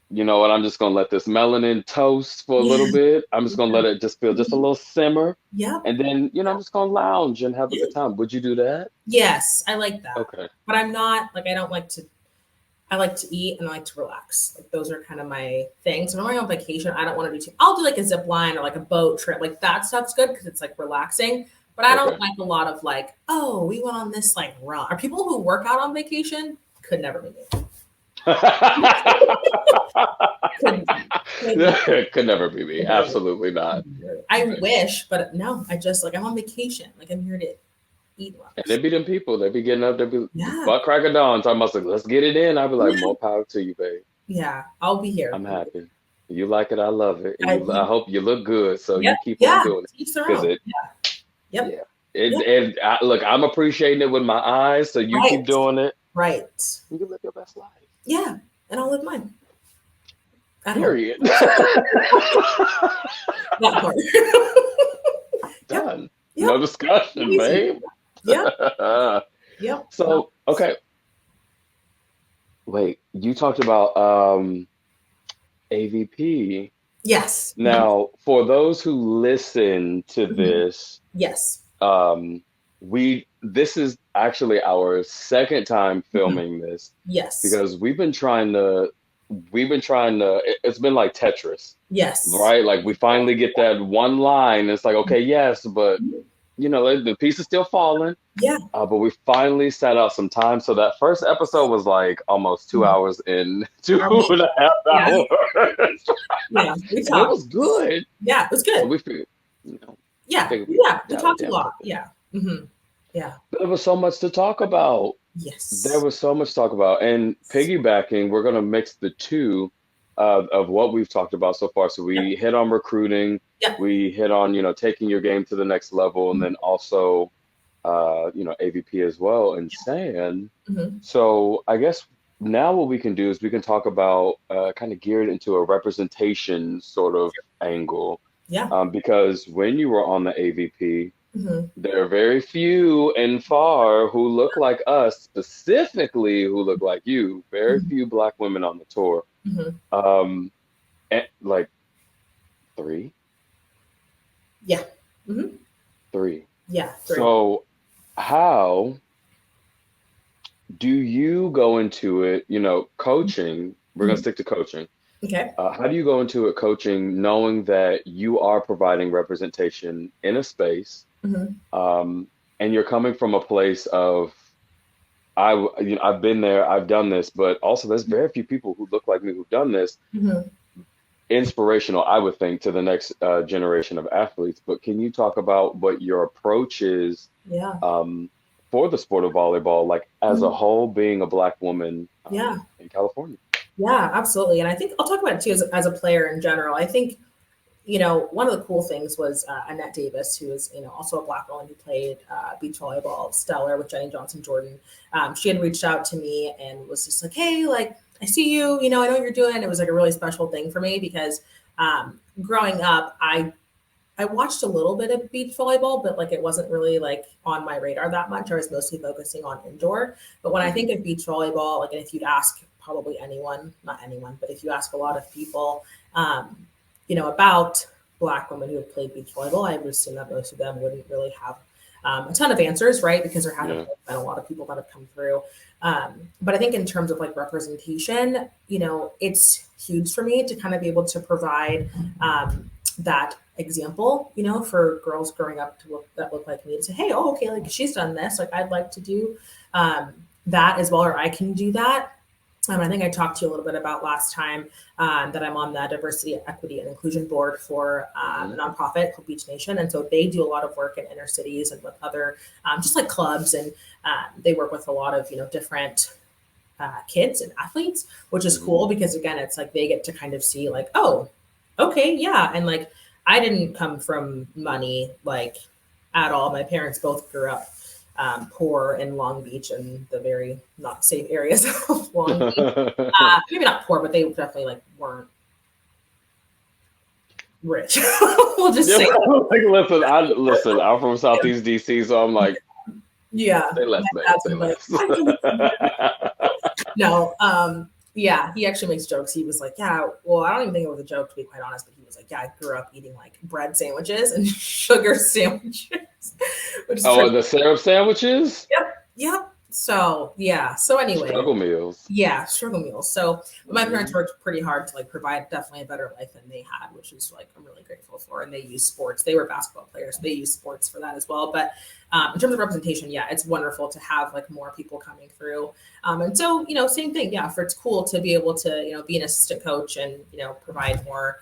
you know what, I'm just gonna let this melanin toast for a little Yeah, bit. I'm just gonna yeah, let it just feel just a mhm, little simmer. yep, And then, I'm just gonna lounge and have a yeah. good time. Would you do that? Yes, I like that. Okay. But I'm not like I don't like to. I like to eat and I like to relax. Like those are kind of my things. When I'm going on vacation, I don't want to do too. I'll do like a zip line or like a boat trip. Like that stuff's good because it's like relaxing. But I don't Okay. like a lot of like, oh, we went on this like run. Or people who work out on vacation could never be me. Could, could not. Could never be me. Could never be. Absolutely not. I wish, but no. I just like I'm on vacation. Like I'm here to eat and And they relax. be them people. They be getting up. They be Yeah, butt crack of dawn talking about like, let's get it in. I'd be like, yeah, more power to you, babe. yeah. I'll be here. I'm happy. You like it. I love it. And I, I hope you look good. So yep, you keep on yeah. doing it. Each their Because own. it, Yep, yeah. yep. Look, I'm appreciating it with my eyes. So you keep Right, doing it. right. You can live your best life. Yeah, and I'll live mine at home. Period. That part. Yep, Done. yep. No discussion, Easy. babe. Yep, yep. No. So, okay. Wait, you talked about AVP. Yes. Now, for those who listen to Mhm. this, Yes. um, this is actually our second time Mhm. filming this Yes. because it's been like Tetris, Yes. right? Like we finally get that one line. It's like, okay, yes, but the piece is still falling. Yeah. But we finally set out some time. So that first episode was like almost 2 hours in, two Our and a half Yeah. hours. Yeah. We And it talked. was good. Yeah, it was But good. we figured, you know, Yeah. figured we Yeah. We dial it talked a down a lot. little bit. Yeah. Hmm. Yeah. There was so much to talk about. There Yes. was so much to talk about. And piggybacking, we're going to mix the two of what we've talked about so far. So Yep. we hit on recruiting, Yep. we hit on, taking your game to the next level, and Mhm. then also, AVP as well and sand. Mhm. So I guess now what we can do is we can talk about kind of geared into a representation sort of angle. Yeah. Because when you were on the AVP, Hmm. there are very few and far who look like us, specifically who look like you. Very Hmm. few Black women on the tour. Hmm. Um, like three, Yeah. Hmm. three. Yeah. Three. So how do you go into it? Coaching. We're gonna Mhm. stick to coaching. Okay. How do you go into it coaching, knowing that you are providing representation in a space, Hmm. um, and you're coming from a place of I've been there, I've done this, but also there's very few people who look like me who've done this. Hmm. Inspirational, I would think, to the next generation of athletes. But can you talk about what your approach is Yeah. um, for the sport of volleyball, like as a Mhm. whole, being a Black woman Yeah. in California? Yeah, absolutely. And I think I'll talk about it too as a player in general. I think, one of the cool things was Annette Davis, who is, also a Black woman who played beach volleyball stellar with Jenny Johnson Jordan. She had reached out to me and was just like, hey, like, I see you, I know what you're doing. It was like a really special thing for me because growing up, I watched a little bit of beach volleyball, but like it wasn't really like on my radar that much. I was mostly focusing on indoor. But when I Hmm. think of beach volleyball, like, and if you'd ask probably anyone, not anyone, but if you ask a lot of people, um, about Black women who have played beach volleyball, I would assume that most of them wouldn't really have a ton of answers, right? Because there haven't Yeah. been a lot of people that have come through. But I think in terms of like representation, it's huge for me to kind of be able to provide that example, for girls growing up that look like me to say, hey, oh, okay, like she's done this, like I'd like to do um, that as well, or I can do that. I think I talked to you a little bit about last time that I'm on the diversity, equity, and inclusion board for Hmm. a nonprofit called Beach Nation, and so they do a lot of work in inner cities and with other just like clubs, and they work with a lot of different kids and athletes, which is Hmm. cool because again, it's like they get to kind of see like, oh, okay, yeah, and like I didn't come from money like at all. My parents both grew up poor in Long Beach and the very not safe areas of Long Beach. Maybe not poor, but they definitely like weren't rich. We'll just Yeah, say, like listen. I'm from Southeast DC, so I'm like, yeah, say less, my babe, dad's say like, less. no, yeah, he actually makes jokes. He was like, yeah, well, I don't even think it was a joke to be quite honest, but he was like, yeah, I grew up eating like bread sandwiches and sugar sandwiches, which is Oh, pretty. and the syrup sandwiches, Yep, yep. So yeah. So anyway, struggle meals. yeah, struggle meals. So my parents Hmm. worked pretty hard to like provide definitely a better life than they had, which is like I'm really grateful for. And they use sports. They were basketball players. They use sports for that as well. But in terms of representation, yeah, it's wonderful to have like more people coming through. And so same thing. Yeah, for it's cool to be able to be an assistant coach and provide more.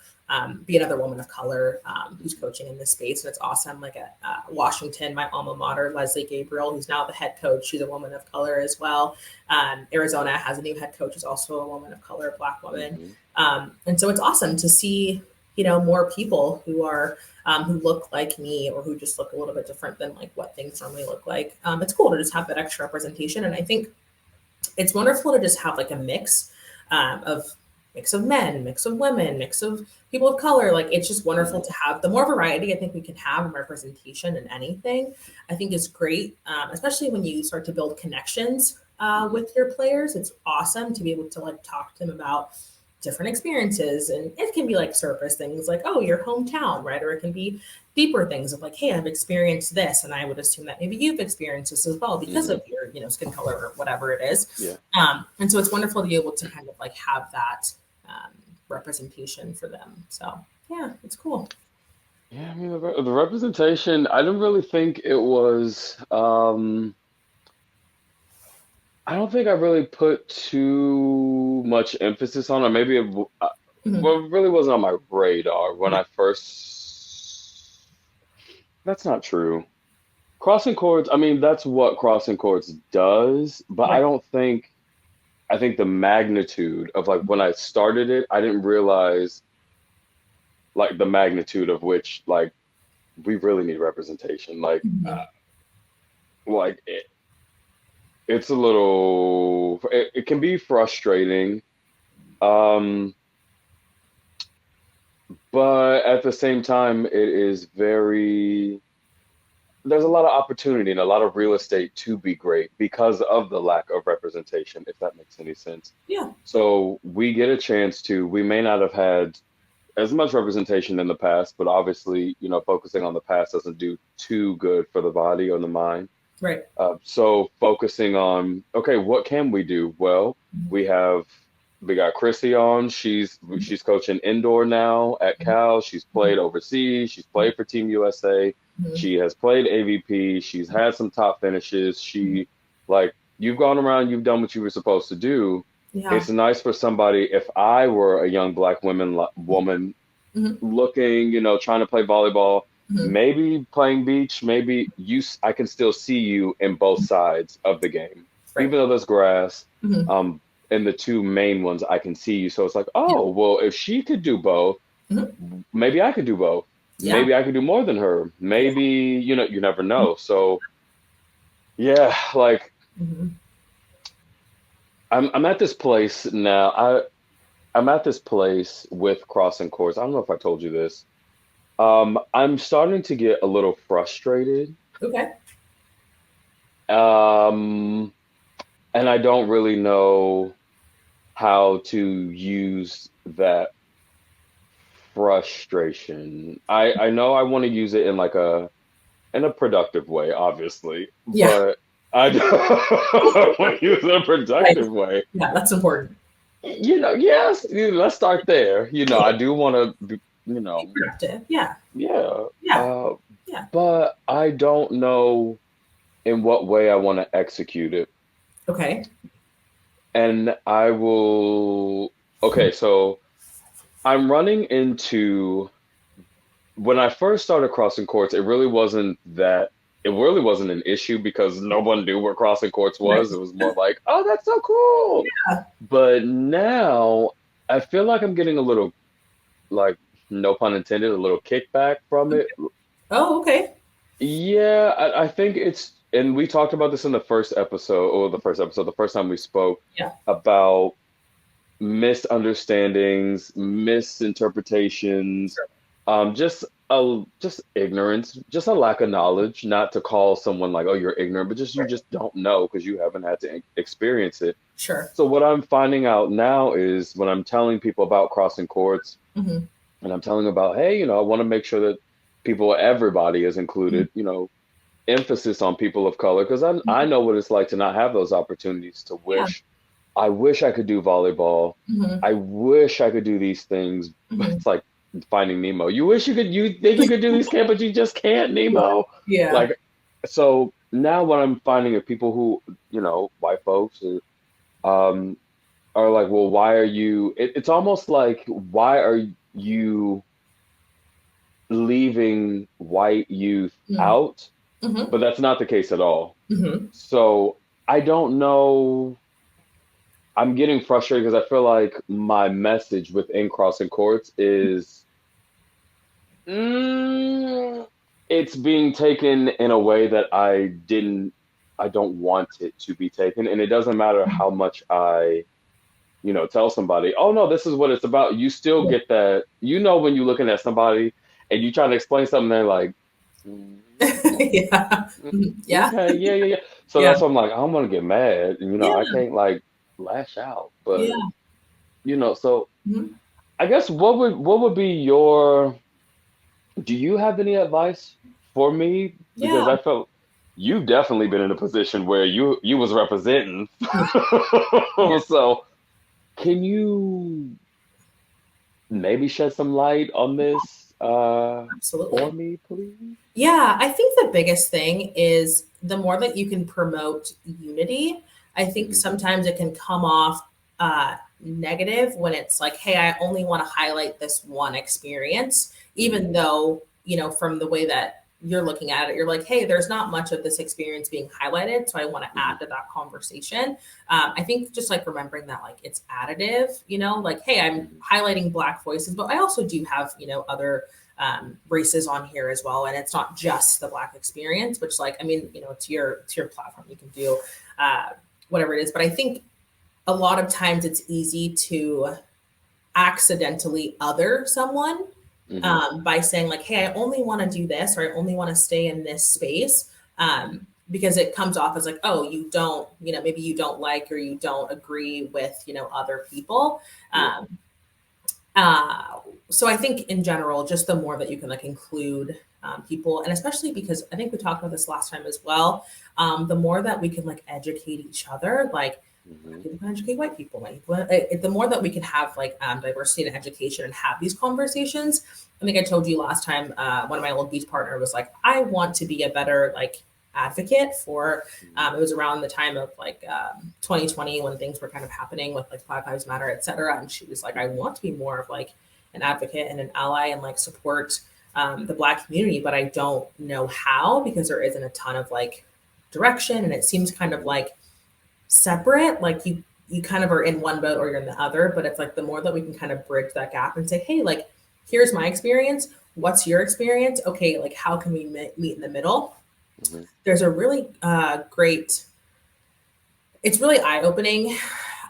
Be another woman of color who's coaching in this space, and it's awesome. Like at Washington, my alma mater, Leslie Gabriel, who's now the head coach, she's a woman of color as well. Arizona has a new head coach, who's also a woman of color, a Black woman. Hmm. And so it's awesome to see, more people who are who look like me or who just look a little bit different than like what things normally look like. It's cool to just have that extra representation, and I think it's wonderful to just have like a of mix of men, mix of women, mix of people of color. Like it's just wonderful Hmm. to have. The more variety I think we can have in representation in anything, I think is great. Especially when you start to build connections Hmm. with your players. It's awesome to be able to like talk to them about different experiences, and it can be like surface things like, oh, your hometown, right? Or it can be deeper things of like, hey, I've experienced this, and I would assume that maybe you've experienced this as well because Hmm. of your skin color or whatever it is. Yeah. And so it's wonderful to be able to kind of like have that um, representation for them. So yeah, it's cool. Yeah, I mean the representation. I didn't really think it was. I don't think I really put too much emphasis on it. Maybe Mhm. well, it really wasn't on my radar when Right. I first. That's not true. Crossing chords. I mean, that's what crossing chords does, but I Right. don't think. I think the magnitude of like when I started it, I didn't realize like the magnitude of which like we really need representation. Mhm. Like it's a little it can be frustrating, um but at the same time it is very there's a lot of opportunity and a lot of real estate to be great because of the lack of representation, if that makes any sense. Yeah. So we get a chance to we may not have had as much representation in the past, but obviously, focusing on the past doesn't do too good for the body or the mind. Right. So focusing on, okay, what can we do? Well, we have we got Crissy on. She's coaching indoor now at Cal. She's played overseas. She's played for Team USA. Mhm. She has played AVP. She's had some top finishes. Like, you've gone around, you've done what you were supposed to do. Yeah. It's nice for somebody, if I were a young black woman Mhm. looking, trying to play volleyball, Mhm. maybe playing beach, maybe I can still see you in both sides of the game, Right. even though there's grass. Mhm. In the two main ones, I can see you. So it's like, Yeah. oh, well, if she could do both, Mhm. maybe I could do both. Yeah. Maybe I could do more than her. Yeah. Maybe, you never know. So yeah, like Mhm. I'm at this place now. I'm at this place with crossing courts. I don't know if I told you this. I'm starting to get a little frustrated. Okay. Um, and I don't really know how to use that frustration. I know I want to use it in like a productive way, obviously, Yeah. but I don't want to use it in a Right. productive way. Yeah. That's important. Yes, let's start there. Yeah. I do want to be, Be productive. Yeah. yeah. Yeah. Yeah. But I don't know in what way I want to execute it. Okay. And I will, okay, so I'm running into, when I first started crossing courts, it really wasn't an issue because no one knew where crossing courts Right. was. It was more like, oh, that's so cool. Yeah. But now I feel like I'm getting a little, like, no pun intended, a little kickback from it. Oh, okay. Yeah, I think and we talked about this in the first episode, the first time we spoke Yeah. about misunderstandings, misinterpretations, Sure. just ignorance, just a lack of knowledge. Not to call someone like, oh, you're ignorant, but just you Right. just don't know because you haven't had to experience it. Sure. So what I'm finding out now is when I'm telling people about crossing courts, Mhm. and I'm telling them about, hey, I want to make sure that everybody is Mhm. included, emphasis on people of color, because I Mhm. know what it's like to not have those opportunities, Yeah. I wish I could do volleyball. Mhm. I wish I could do these things, but Mhm. it's like finding Nemo. You think you could do these camp, but you just can't, Yeah. Nemo. Yeah. Like, so now what I'm finding are people who, white folks, um, are like, well, why are you, it's almost like, why are you leaving white youth Mhm. out? Mhm. But that's not the case at all. Mhm. So I don't know. I'm getting frustrated because I feel like my message within Crossing Courts is mm, it's being taken in a way that I don't want it to be taken. And it doesn't matter how much I, tell somebody, oh no, this is what it's about. You still Yeah. get that, when you're looking at somebody and you try to explain something, they're like, "Mm, Yeah. Mhm. Yeah. okay, yeah, yeah, yeah." So Yeah. that's why I'm like, I'm gonna get mad, and Yeah. I can't like lash out, but Yeah. so Mhm. I guess what would be your? Do you have any advice for me? Yeah. Because I felt you've definitely been in a position where you was representing. Yeah. Yeah. So can you maybe shed some light on this for Absolutely. me, please? Yeah, I think the biggest thing is the more that you can promote unity, I think Hmm. sometimes it can come off negative when it's like, hey, I only want to highlight this one experience, even Hmm. though, from the way that you're looking at it, you're like, hey, there's not much of this experience being highlighted. So I want to Hmm. add to that conversation. I think just like remembering that, like, it's additive, like, hey, I'm Hmm. highlighting Black voices, but I also do have, other races on here as well, and it's not just the Black experience. Which, like, I mean, it's your platform. You can do whatever it is, but I think a lot of times it's easy to accidentally other someone Hmm. by saying like, "Hey, I only want to do this, or I only want to stay in this space." Because it comes off as like, oh, you don't, maybe you don't like or you don't agree with, other people. Yeah. Um, uh, so I think in general, just the more that you can like include people, and especially because I think we talked about this last time as well, the more that we can like educate each other, like Mm-hmm. People can educate white people. The more that we can have like diversity in education and have these conversations. I think I told you last time, one of my old beach partner was like, I want to be a better like advocate for, it was around the time of like 2020 when things were kind of happening with like Black Lives Matter, et cetera. And she was like, I want to be more of like an advocate and an ally and like support the Black community, but I don't know how because there isn't a ton of like direction and it seems kind of like separate, like you kind of are in one boat or you're in the other, but it's like the more that we can kind of bridge that gap and say, hey, like here's my experience, what's your experience, okay, like how can we meet in the middle. Mm-hmm. There's a really great, it's really eye-opening,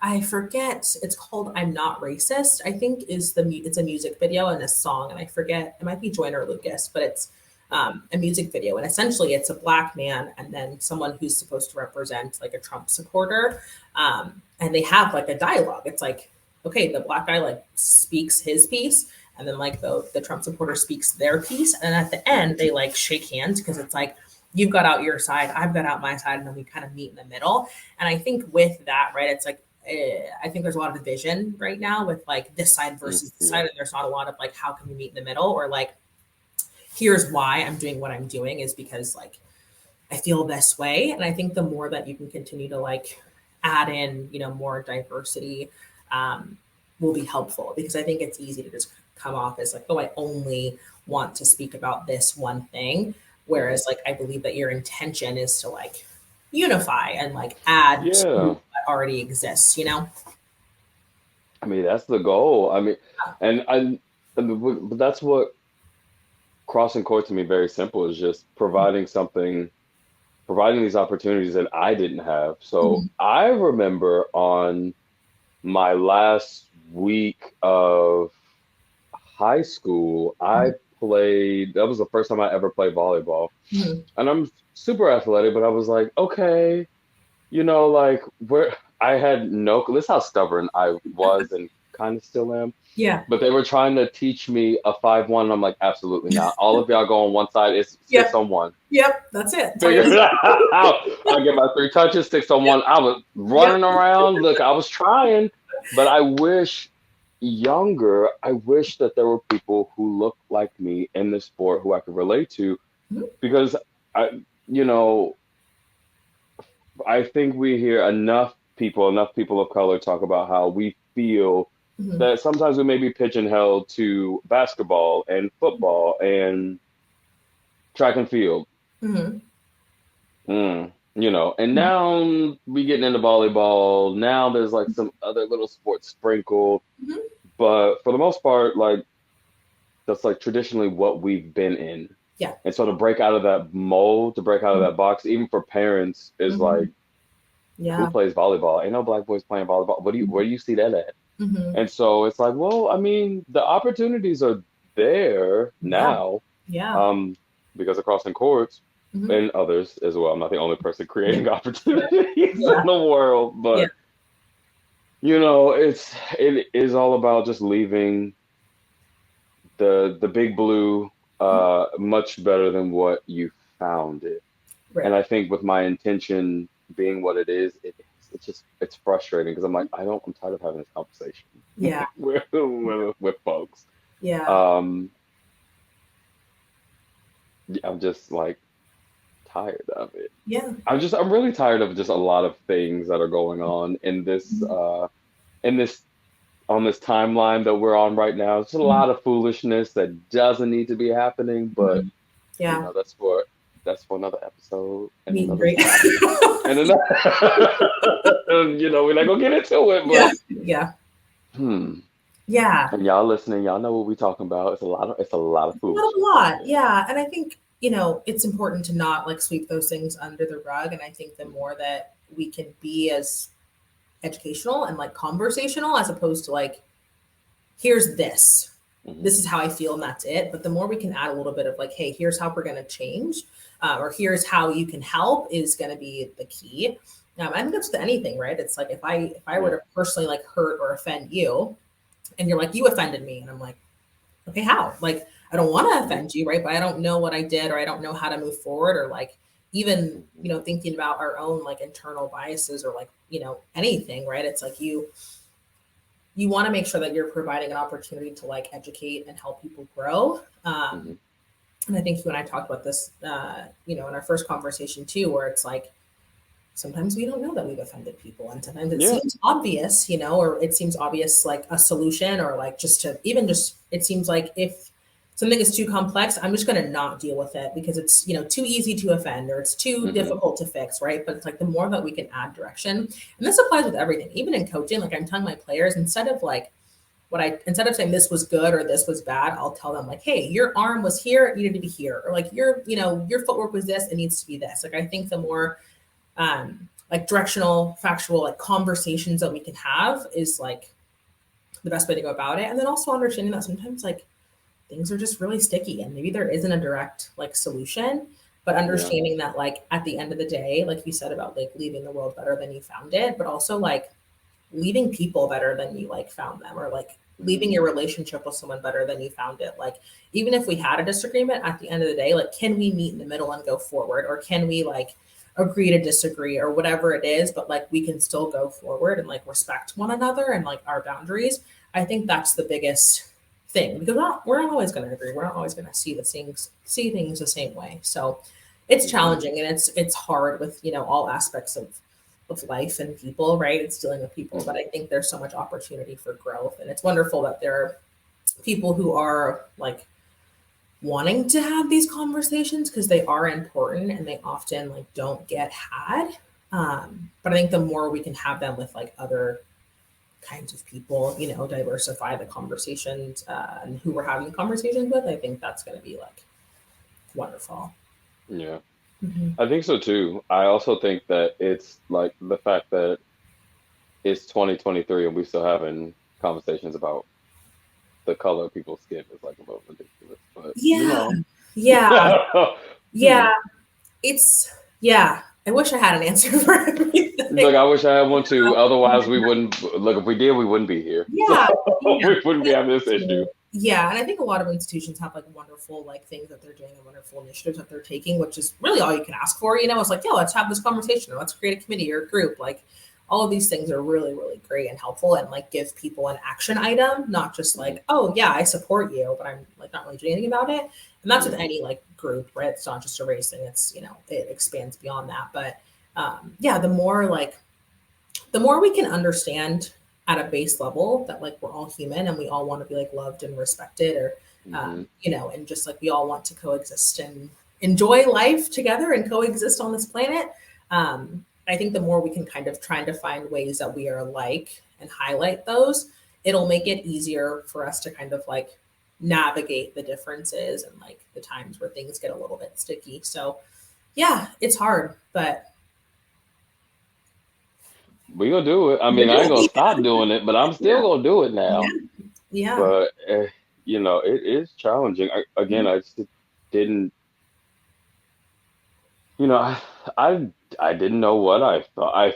I forget, it's called I'm Not Racist, I think it's a music video and a song, and I forget, it might be Joyner Lucas, but it's a music video, and essentially it's a Black man and then someone who's supposed to represent like a Trump supporter, and they have like a dialogue. It's like, okay, the Black guy like speaks his piece, and then like the Trump supporter speaks their piece, and at the end they like shake hands because it's like you've got out your side, I've got out my side, and then we kind of meet in the middle. And I think with that, right, it's like I think there's a lot of division right now with like this side versus this side, and there's not a lot of like how can we meet in the middle, or like here's why I'm doing what I'm doing is because like I feel this way. And I think the more that you can continue to like add in, you know, more diversity will be helpful, because I think it's easy to just come off as like, oh, I only want to speak about this one thing. Whereas like I believe that your intention is to like unify and like add to what already exists, you know? I mean, that's the goal. I mean, and that's what crossing court to me very simple is just providing these opportunities that I didn't have. So I remember on my last week of high school, that was the first time I ever played volleyball. And I'm super athletic, but I was like, okay, you know, like this is how stubborn I was and kind of still am. Yeah. But they were trying to teach me a 5-1. And I'm like, absolutely not. All of y'all go on one side. It's 6 on 1. Yep. That's it. Figure it out. I get my 3 touches, 6 on 1. I was running around. Look, I was trying, but I wish that there were people who looked like me in this sport who I could relate to, because I think we hear enough people of color talk about how we feel that sometimes we may be pigeonholed to basketball and football and track and field. You know, and now we getting into volleyball. Now there's like some other little sports sprinkled, but for the most part, like that's like traditionally what we've been in. Yeah. And so to break out of that mold, to break out of that box, even for parents, is like, who plays volleyball? Ain't no Black boys playing volleyball. Where do you see that at? And so it's like, well, I mean, the opportunities are there now. Because of crossing courts and others as well. I'm not the only person creating opportunities in the world, but you know, it is all about just leaving the big blue much better than what you found it. And I think with my intention being what it is, it's frustrating because I'm like, I'm tired of having this conversation. with folks. I'm just like tired of it. I'm really tired of just a lot of things that are going on in this on this timeline that we're on right now. It's a lot of foolishness that doesn't need to be happening, but you know, that's for another episode and another time. And you know, we're not gonna get into it, but and y'all listening, y'all know what we're talking about. It's a lot of foolishness. And I think, you know, it's important to not like sweep those things under the rug. And I think the more that we can be as educational and like conversational, as opposed to like, here's this is how I feel and that's it. But the more we can add a little bit of like, hey, here's how we're going to change, or here's how you can help, is going to be the key. I think that's to anything, right? It's like if I were to personally like hurt or offend you, and you're like, you offended me, and I'm like, okay, how? Like, I don't want to offend you, right? But I don't know what I did, or I don't know how to move forward, or like even, thinking about our own like internal biases or like, anything, right? It's like you want to make sure that you're providing an opportunity to like educate and help people grow. And I think you and I talked about this, in our first conversation too, where it's like, sometimes we don't know that we've offended people. And sometimes it seems obvious, or it seems obvious, like a solution, or like it seems like if something is too complex, I'm just going to not deal with it because it's, too easy to offend or it's too difficult to fix. Right. But it's like the more that we can add direction, and this applies with everything, even in coaching, like I'm telling my players, instead of saying this was good or this was bad, I'll tell them like, hey, your arm was here, it needed to be here. Or like your footwork was this, it needs to be this. Like, I think the more like directional, factual, like conversations that we can have is like the best way to go about it. And then also understanding that sometimes like things are just really sticky and maybe there isn't a direct like solution, but understanding that like at the end of the day, like you said about like leaving the world better than you found it, but also like leaving people better than you like found them, or like leaving your relationship with someone better than you found it. Like, even if we had a disagreement at the end of the day, like, can we meet in the middle and go forward? Or can we like agree to disagree or whatever it is, but like we can still go forward and like respect one another and like our boundaries. I think that's the biggest thing, because we're not always going to agree. We're not always going to see things the same way. So it's challenging, and it's hard with, all aspects of life and people, right? It's dealing with people, but I think there's so much opportunity for growth, and it's wonderful that there are people who are like wanting to have these conversations, because they are important and they often like don't get had. But I think the more we can have them with like other kinds of people, diversify the conversations and who we're having conversations with, I think that's going to be like wonderful. Yeah. I think so too. I also think that it's like the fact that it's 2023 and we still having conversations about the color of people's skin is like a little ridiculous. But Yeah. I wish I had an answer for everything. Look, I wish I had one too. Otherwise, we wouldn't. Look, if we did, we wouldn't be here. Yeah, we wouldn't be having this issue. Yeah, and I think a lot of institutions have like wonderful like things that they're doing and wonderful initiatives that they're taking, which is really all you can ask for. It's like, let's have this conversation, or let's create a committee or a group. Like, all of these things are really, really great and helpful, and like give people an action item, not just like, oh yeah, I support you, but I'm like not really doing anything about it. And that's with any like group, right? It's not just a race thing. It's it expands beyond that. But the more we can understand at a base level that like we're all human and we all want to be like loved and respected, or and just like we all want to coexist and enjoy life together and coexist on this planet. I think the more we can kind of try to find ways that we are alike and highlight those, it'll make it easier for us to kind of like navigate the differences and like the times where things get a little bit sticky. So yeah, it's hard, but we gonna do it. I mean, I ain't gonna stop doing it, but I'm still gonna do it now. Yeah. But it is challenging. I just didn't. I didn't know what I thought.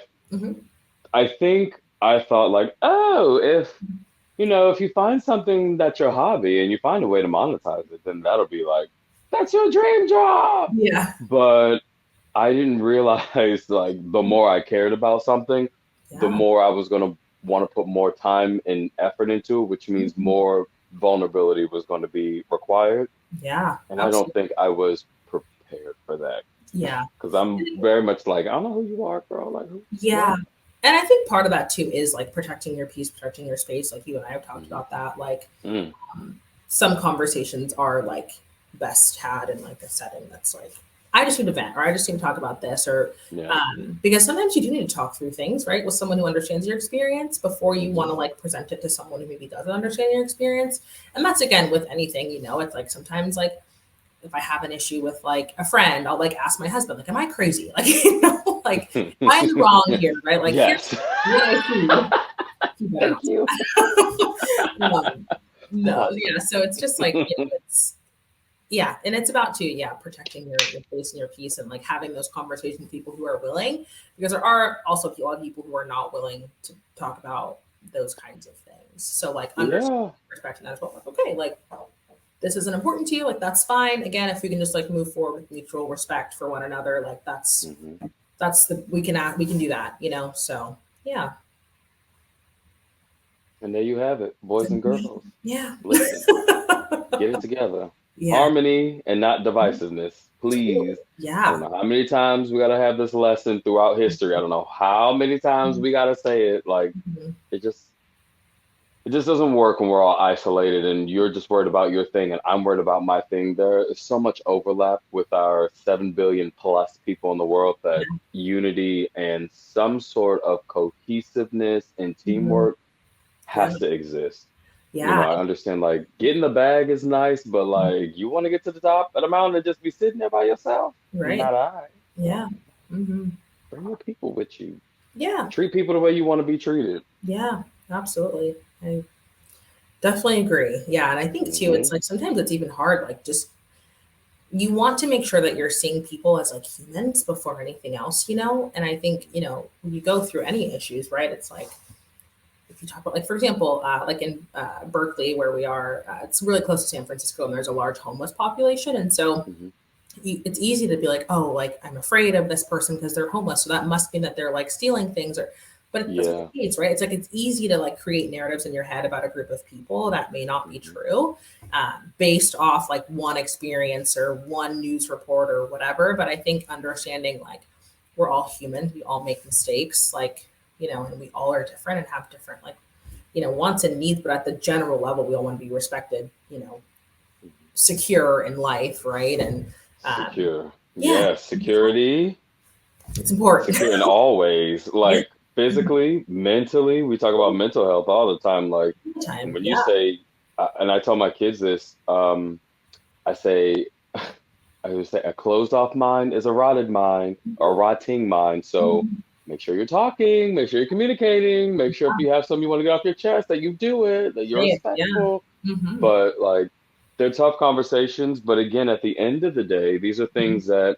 I think I thought like, oh, if you find something that's your hobby and you find a way to monetize it, then that'll be like, that's your dream job. Yeah. But I didn't realize like the more I cared about something, the more I was going to want to put more time and effort into it, which means more vulnerability was going to be required. Yeah. And absolutely. I don't think I was prepared for that. Yeah. Because I'm very much like, I don't know who you are, girl. Like, who? Yeah. And I think part of that too is like protecting your peace, protecting your space. Like you and I have talked about that. Like some conversations are like best had in like a setting that's like, I just need to vent, or I just need to talk about this, or because sometimes you do need to talk through things, right, with someone who understands your experience before you want to like present it to someone who maybe doesn't understand your experience. And that's again with anything, it's like sometimes like if I have an issue with like a friend, I'll like ask my husband, like, am I crazy? Like, like I'm wrong here, right? Like, yes. Thank you. No, yeah. So it's just like it's. Yeah. And it's about protecting your place and your peace, and like having those conversations with people who are willing, because there are also a lot of people who are not willing to talk about those kinds of things. So like understanding, respecting that as well. Like, okay, like this isn't important to you, like that's fine. Again, if we can just like move forward with mutual respect for one another, like that's we can do that, you know. So yeah. And there you have it, boys and girls. Yeah. Listen, get it together. Yeah. Harmony and not divisiveness, please. Yeah. I don't know how many times we gotta have this lesson throughout history. I don't know how many times we gotta say it. Like it just doesn't work when we're all isolated and you're just worried about your thing and I'm worried about my thing. There is so much overlap with our 7 billion plus people in the world that unity and some sort of cohesiveness and teamwork has to exist. Yeah. You know, I understand like getting the bag is nice, but like you want to get to the top of the mountain and just be sitting there by yourself. Right. Not I. Yeah. Bring your people with you. Yeah. Treat people the way you want to be treated. Yeah, absolutely. I definitely agree. Yeah. And I think too, it's like sometimes it's even hard, like just you want to make sure that you're seeing people as like humans before anything else, you know? And I think, you know, when you go through any issues, right? It's like, if you talk about, like, for example, like in Berkeley, where we are, it's really close to San Francisco and there's a large homeless population. And so it's easy to be like, oh, like I'm afraid of this person because they're homeless. So that must mean that they're like stealing things but it's the case, right? It's like, it's easy to like create narratives in your head about a group of people that may not be true based off like one experience or one news report or whatever. But I think understanding like we're all human, we all make mistakes, like, you know, and we all are different and have different like, you know, wants and needs, but at the general level, we all want to be respected, you know, secure in life, right? And secure. Yeah, security. It's important. Secure in all ways. Like physically, mentally, we talk about mental health all the time. Like when you say, and I tell my kids this, I would say a closed off mind is a rotted mind or rotting mind. So make sure you're talking, make sure you're communicating, make sure if you have something you want to get off your chest that you do it, that you're respectful. But like they're tough conversations. But again, at the end of the day, these are things that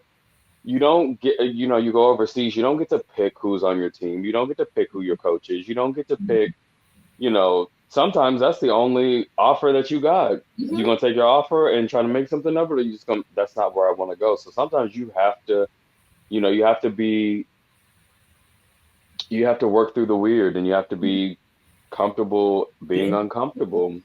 you don't get, you know, you go overseas, you don't get to pick who's on your team. You don't get to pick who your coach is. You don't get to pick, you know, sometimes that's the only offer that you got. You're going to take your offer and try to make something of it, or you just going, that's not where I want to go. So sometimes you have to, you know, you have to work through the weird and you have to be comfortable being uncomfortable.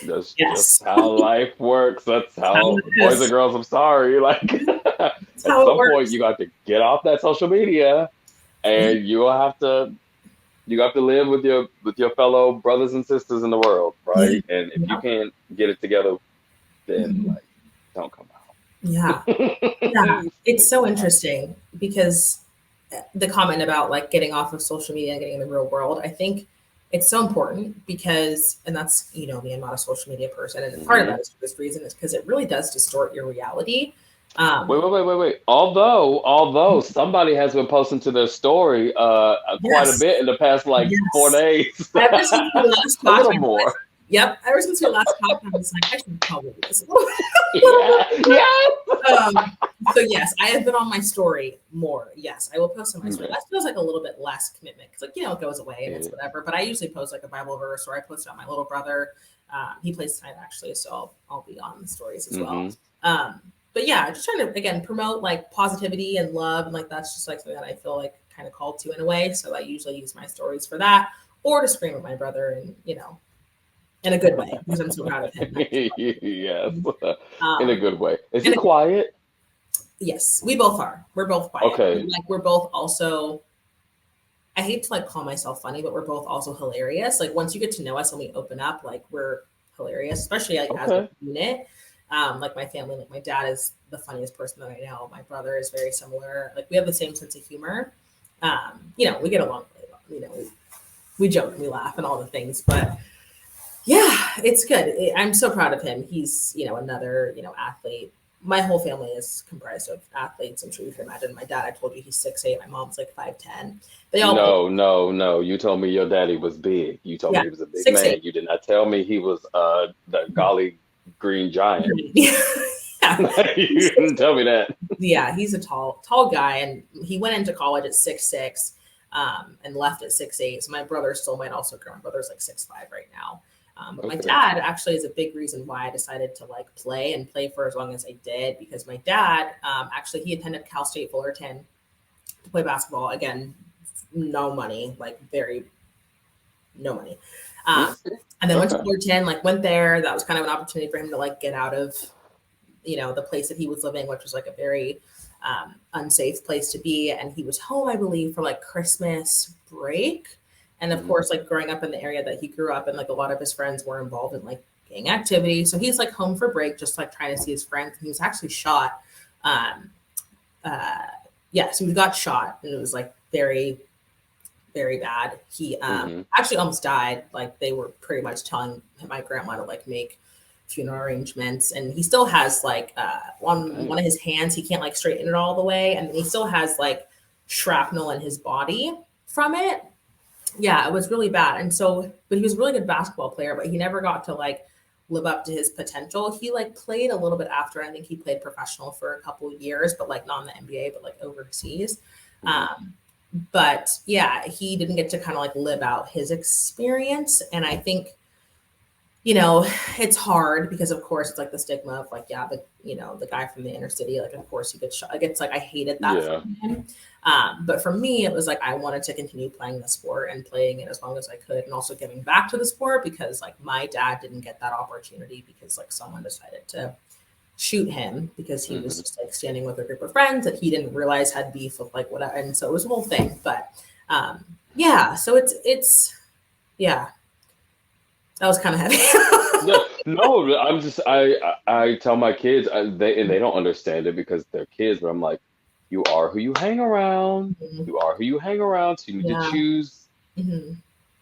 That's just how life works. That's how boys and girls, I'm sorry. Like at some point you got to get off that social media and you have to live with your fellow brothers and sisters in the world, right? And if you can't get it together, then like don't come out. Yeah. It's so interesting because the comment about like getting off of social media and getting in the real world, I think it's so important because, and that's, you know, me, I'm not a social media person. And part of that is for this reason is because it really does distort your reality. Wait. Although somebody has been posting to their story quite a bit in the past 4 days. Ever since the last a little more. Ever since your last podcast, I was like, I should probably do this. So yes, I have been on my story more. Yes, I will post on my story. That feels like a little bit less commitment because, like, you know, it goes away and it's whatever. But I usually post like a Bible verse, or I post it on my little brother. He plays tonight actually, so I'll be on the stories as well. But yeah, just trying to again promote like positivity and love, and like that's just like something that I feel like kind of called to in a way. So I usually use my stories for that, or to scream at my brother, and you know. In a good way, because I'm so proud of him. Yes, in a good way. Is he quiet? Yes, we both are. We're both quiet. Okay. And, like we're both also. I hate to like call myself funny, but we're both also hilarious. Like once you get to know us and we open up, like we're hilarious, especially like as a unit. Like my family, like my dad is the funniest person that I know. My brother is very similar. Like we have the same sense of humor. You know, we get along really well. You know, we joke and we laugh and all the things, but. Yeah, it's good. I'm so proud of him. He's, you know, another, you know, athlete. My whole family is comprised of athletes. I'm sure you can imagine. My dad, I told you he's 6'8". My mom's like 5'10". They all No. You told me your daddy was big. You told me he was a big 6'8". man. You did not tell me he was the golly green giant. Yeah. You didn't tell me that. Yeah, he's a tall guy, and he went into college at 6'6", and left at 6'8". So my brother still might also grow. My brother's like 6'5" right now. But my Okay. dad actually is a big reason why I decided to like play and play for as long as I did, because my dad actually he attended Cal State Fullerton to play basketball. Again, no money, like very no money. Um, and then went to Okay. Fullerton, like went there. That was kind of an opportunity for him to like get out of, the place that he was living, which was like a very unsafe place to be. And he was home, I believe, for like Christmas break. And of course, like growing up in the area that he grew up in, like a lot of his friends were involved in like gang activity. So he's like home for break, just like trying to see his friends. And he was actually shot. Uh, so he got shot, and it was like very, very bad. He actually almost died. Like they were pretty much telling my grandma to like make funeral arrangements, and he still has like on one of his hands he can't like straighten it all the way, and he still has like shrapnel in his body from it. Yeah, it was really bad. And so, but he was a really good basketball player, but he never got to like live up to his potential. He like played a little bit after. I think he played professional for a couple of years, but like not in the NBA, but like overseas. But yeah, he didn't get to kind of like live out his experience. And I think, it's hard because of course it's like the stigma of like, yeah, the guy from the inner city, like of course he gets shot. Like it's like I hated that from him. But for me, it was like I wanted to continue playing the sport and playing it as long as I could, and also giving back to the sport, because like my dad didn't get that opportunity because like someone decided to shoot him because he was just like standing with a group of friends that he didn't realize had beef with like whatever, and so it was a whole thing. But so it's that was kind of heavy. No, I tell my kids they don't understand it because they're kids, but I'm like, you are who you hang around. You are who you hang around. So you need to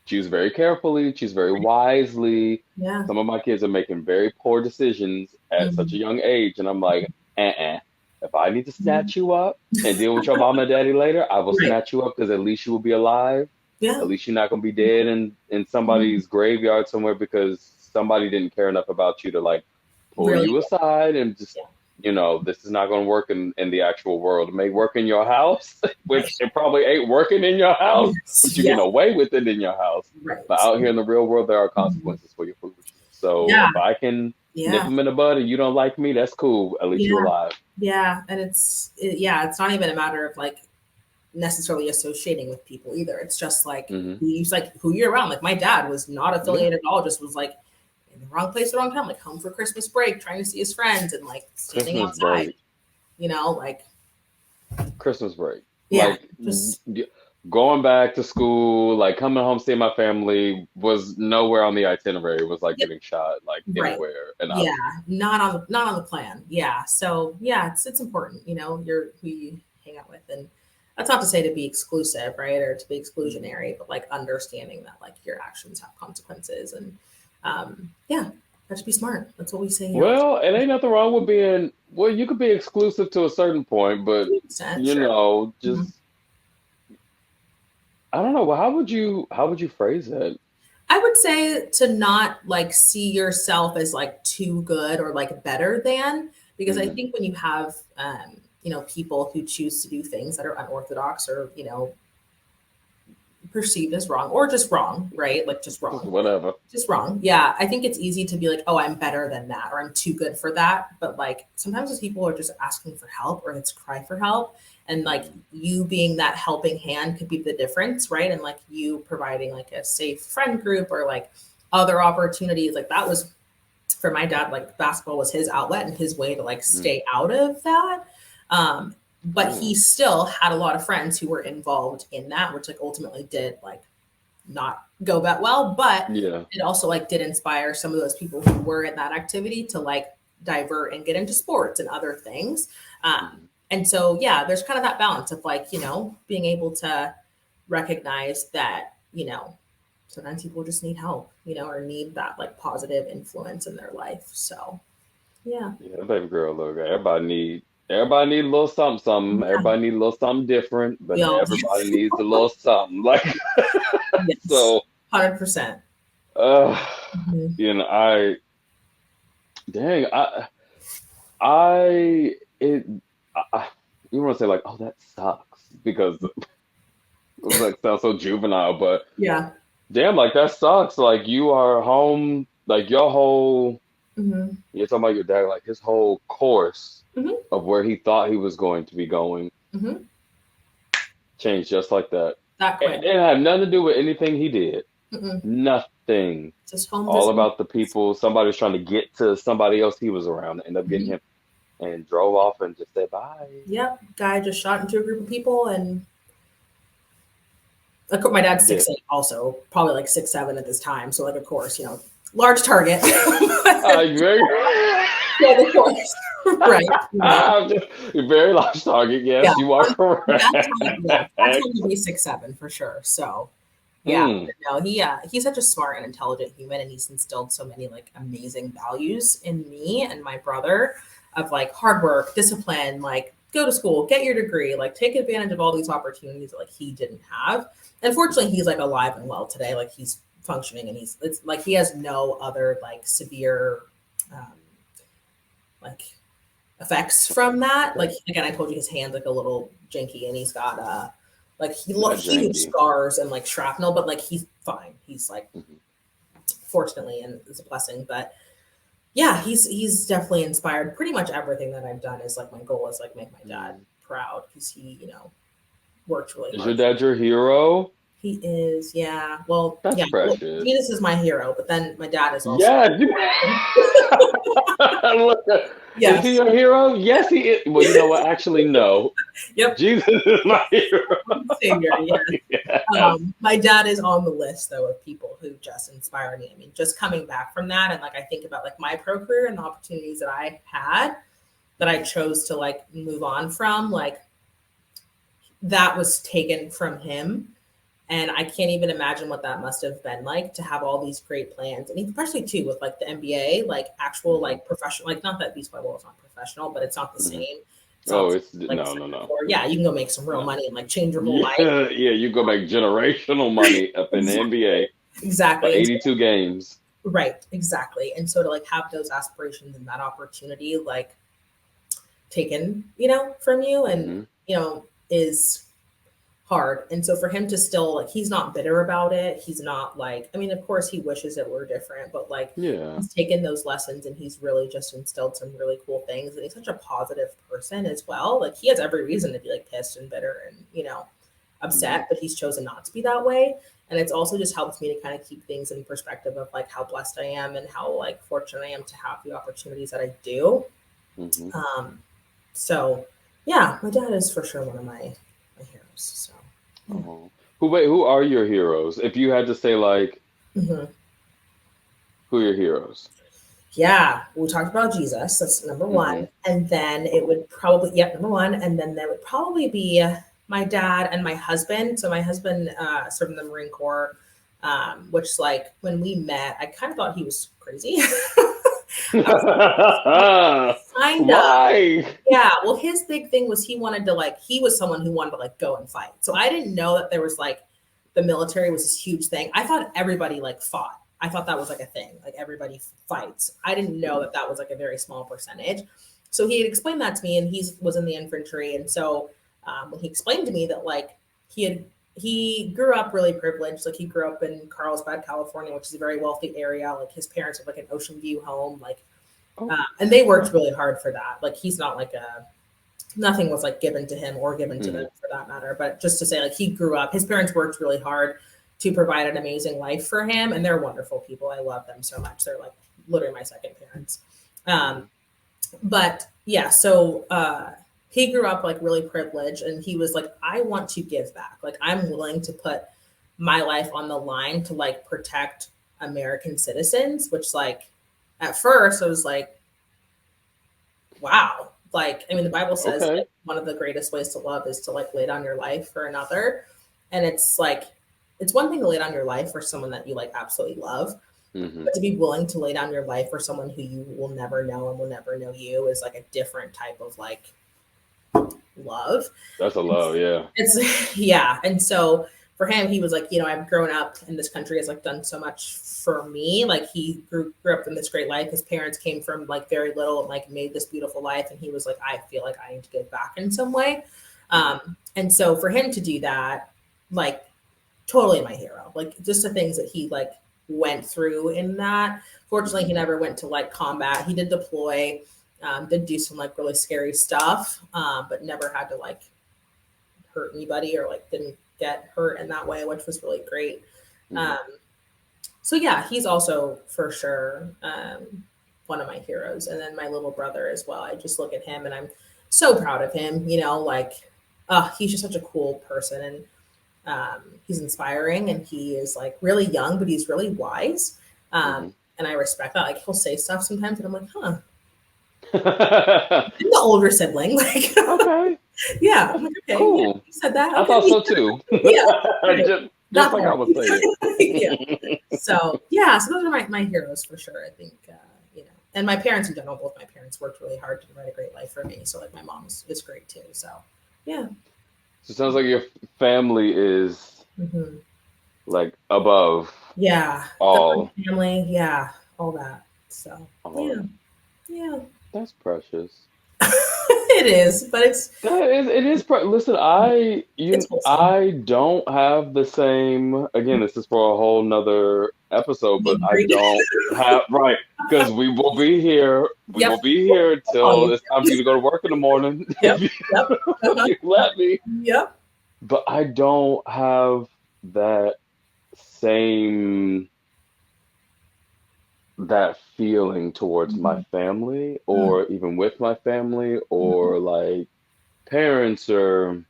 choose very carefully, choose very wisely. Yeah. Some of my kids are making very poor decisions at such a young age, and I'm like, if I need to snatch you up and deal with your mom and daddy later, I will snatch you up, because at least you will be alive. Yeah. At least you're not going to be dead in somebody's graveyard somewhere because somebody didn't care enough about you to like pull you aside and just, this is not going to work in the actual world. It may work in your house, which it probably ain't working in your house, but you get away with it in your house. But out here in the real world, there are consequences for your foolishness. So if I can nip them in the bud and you don't like me, that's cool. At least you're alive. Yeah. And it's not even a matter of like necessarily associating with people either. It's just like who you're around. Like my dad was not affiliated at all, just was like in the wrong place at the wrong time, like home for Christmas break, trying to see his friends and like standing outside, like Christmas break. Yeah. Like going back to school, like coming home, seeing my family was nowhere on the itinerary. It was like getting shot like anywhere. And not on the plan. Yeah. So yeah, it's important, you're who you hang out with. And that's not to say to be exclusive, right? Or to be exclusionary, but like understanding that like your actions have consequences, and that should be smart. That's what we say. Well, it ain't nothing wrong with being, you could be exclusive to a certain point, but just I don't know. Well, how would you phrase it? I would say to not like see yourself as like too good or like better than, because I think when you have people who choose to do things that are unorthodox or, perceived as wrong or just wrong, right? Like just wrong. Whatever. Just wrong. Yeah. I think it's easy to be like, oh, I'm better than that, or I'm too good for that. But like sometimes those people are just asking for help, or it's cry for help. And like you being that helping hand could be the difference, right? And like you providing like a safe friend group or like other opportunities. Like that was for my dad, like basketball was his outlet and his way to like stay out of that. But he still had a lot of friends who were involved in that, which like ultimately did like not go that well, but it also like did inspire some of those people who were in that activity to like divert and get into sports and other things. And so, there's kind of that balance of like, being able to recognize that, sometimes people just need help, or need that like positive influence in their life. So, yeah, baby girl, look, everybody need a little something. Yeah. Everybody need a little something different, but everybody needs a little something. Like, so 100%. You want to say like, oh, that sucks, because it was like sounds so juvenile, but Damn, like that sucks. Like you are home, like your whole, Mm-hmm. you're talking about your dad, like his whole course Mm-hmm. of where he thought he was going to be going Mm-hmm. changed just like that. That It quick. didn't have nothing to do with anything he did. Mm-mm. Nothing. Just home All visiting. about the people. Somebody was trying to get to somebody else he was around and end up getting Mm-hmm. him and drove off and just said bye. Yep. Guy just shot into a group of people, and of course, my dad's Yeah. 6'8", also probably like 6'7" at this time. So like, of course, large target. Very, Yeah, of course. Right. very large target. Yeah. Yes, you are correct. That's time to be 6'7" for sure. So yeah, Mm, no, he's such a smart and intelligent human, and he's instilled so many like amazing values in me and my brother of like hard work, discipline, like go to school, get your degree, like take advantage of all these opportunities that like he didn't have. Unfortunately, he's like alive and well today. Like he's functioning, and it's like he has no other like severe um, like effects from that. Like again, I told you his hand's like a little janky, and he's got like not huge janky. scars and like shrapnel, but like he's fine. He's like Mhm. fortunately, and it's a blessing. But yeah, he's definitely inspired. Pretty much everything that I've done is like my goal is like make my dad Mm. proud because he worked really Is your hard. dad your hero? He is, yeah. Well, That's yeah. Well, precious. Jesus is my hero, but then my dad is also. Yeah. Look, is he Yes. your hero? Yes, he is. Well, you know what? Actually, no. Yep. Jesus is my hero. Savior. Yes. Yes. My dad is on the list though of people who just inspire me. I mean, just coming back from that, and like I think about like my pro career and the opportunities that I had that I chose to like move on from, like that was taken from him. And I can't even imagine what that must have been like to have all these great plans. And especially too with like the NBA, like actual Mhm. like professional, like not that beach volleyball is not professional, but it's not the Mhm. same. It's not Oh, the it's same, like no, no, no, yeah, you can go make some real no. money and like change your whole life. Yeah, yeah. You go make generational money up in the NBA for Exactly. 82 games. Right, exactly. And so to like have those aspirations and that opportunity like taken, from you and Hmm. is hard. And so for him to still like he's not bitter about it. He's not like I mean, of course he wishes it were different, but like Yeah. he's taken those lessons and he's really just instilled some really cool things. And he's such a positive person as well. Like he has every reason to be like pissed and bitter and, Hmm. upset, but he's chosen not to be that way. And it's also just helps me to kind of keep things in perspective of like how blessed I am and how like fortunate I am to have the opportunities that I do. Hmm. Um, so yeah, my dad is for sure one of my heroes. So yeah. Oh. Who are your heroes? If you had to say like Mhm. who are your heroes? Yeah, we talked about Jesus. That's number Hmm. one. And then it Oh. would probably, yep, number one. And then there would probably be my dad and my husband. So my husband served in the Marine Corps, which, like, when we met, I kind of thought he was crazy. I was kind of, Why? yeah. Well, his big thing was he was someone who wanted to, like, go and fight. So I didn't know that there was, like, the military was this huge thing. I thought everybody, like, fought. I thought that was like a thing, like everybody fights. I didn't know that that was like a very small percentage. So he had explained that to me, and he was in the infantry. And so when he explained to me that like he grew up really privileged, like he grew up in Carlsbad, California, which is a very wealthy area. Like his parents have like an ocean view home, like Oh, and they worked okay. really hard for that. Like he's not like a nothing was like given to him or given to them Hmm. for that matter. But just to say, like he grew up, his parents worked really hard to provide an amazing life for him, and they're wonderful people. I love them so much. They're like literally my second parents. Um, Hmm. but yeah, so he grew up like really privileged, and he was like, I want to give back. Like I'm willing to put my life on the line to like protect American citizens, which like at first I was like, wow. Like, I mean, the Bible says Okay. like one of the greatest ways to love is to like lay down your life for another. And it's like, it's one thing to lay down your life for someone that you like absolutely love, Hmm. but to be willing to lay down your life for someone who you will never know and will never know you is like a different type of like love. That's a love, yeah. It's yeah. And so for him, he was like, I've grown up and this country has like done so much for me. Like he grew up in this great life. His parents came from like very little and like made this beautiful life. And he was like, I feel like I need to give back in some way. Hmm. And so for him to do that, like totally my hero. Like just the things that he like went through in that. Fortunately, he never went to like combat. He did deploy, did do some like really scary stuff, but never had to like hurt anybody or like didn't get hurt in that way, which was really great. So yeah, he's also for sure one of my heroes. And then my little brother as well. I just look at him and I'm so proud of him, you know, like he's just such a cool person, and he's inspiring, and he is like really young, but he's really wise. And I respect that. Like he'll say stuff sometimes and I'm like, huh. I'm the older sibling, like Okay. yeah, I'm like, okay, Cool. yeah, you said that. Okay. I thought so too. Yeah. just like I was saying. Yeah. So yeah, so those are my heroes for sure. I think you know, and my parents in general, both my parents worked really hard to provide a great life for me. So like my mom is great too. So yeah. So it sounds like your family is like above Yeah. all. The family, yeah, all that. So yeah. Yeah. That's precious. It is, but it's It is. Listen, I don't have the same. Again, this is for a whole nother episode, but I don't have right because we will be here. We will be here till it's time for you to go to work in the morning. Yep. If you let me. Yep. But I don't have that same feeling towards my family or even with my family or like parents or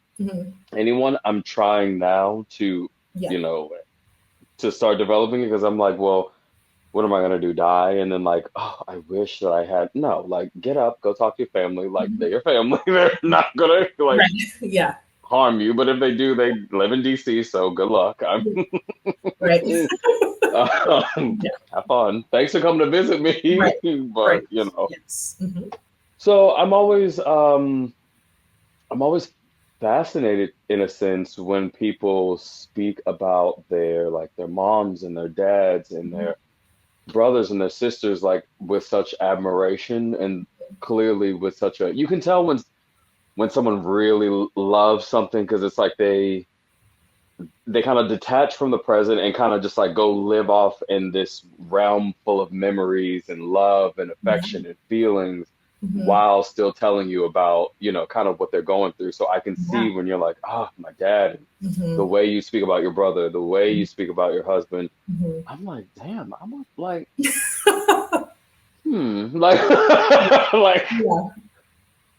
anyone. I'm trying now to, you know, to start developing it because I'm like, well, what am I going to do? Die? And then like, oh, I wish that I had, no, like get up, go talk to your family. Like they're your family. They're not going to like harm you. But if they do, they live in DC. So good luck. Right. Have fun. Thanks for coming to visit me. But you know, yes. So I'm always fascinated in a sense when people speak about their like their moms and their dads and their brothers and their sisters like with such admiration and clearly with such a you can tell when someone really loves something because it's like they kind of detach from the present and kind of just like go live off in this realm full of memories and love and affection and feelings while still telling you about, you know, kind of what they're going through. So I can see when you're like, oh, my dad, the way you speak about your brother, the way you speak about your husband. I'm like, damn, I'm like, like,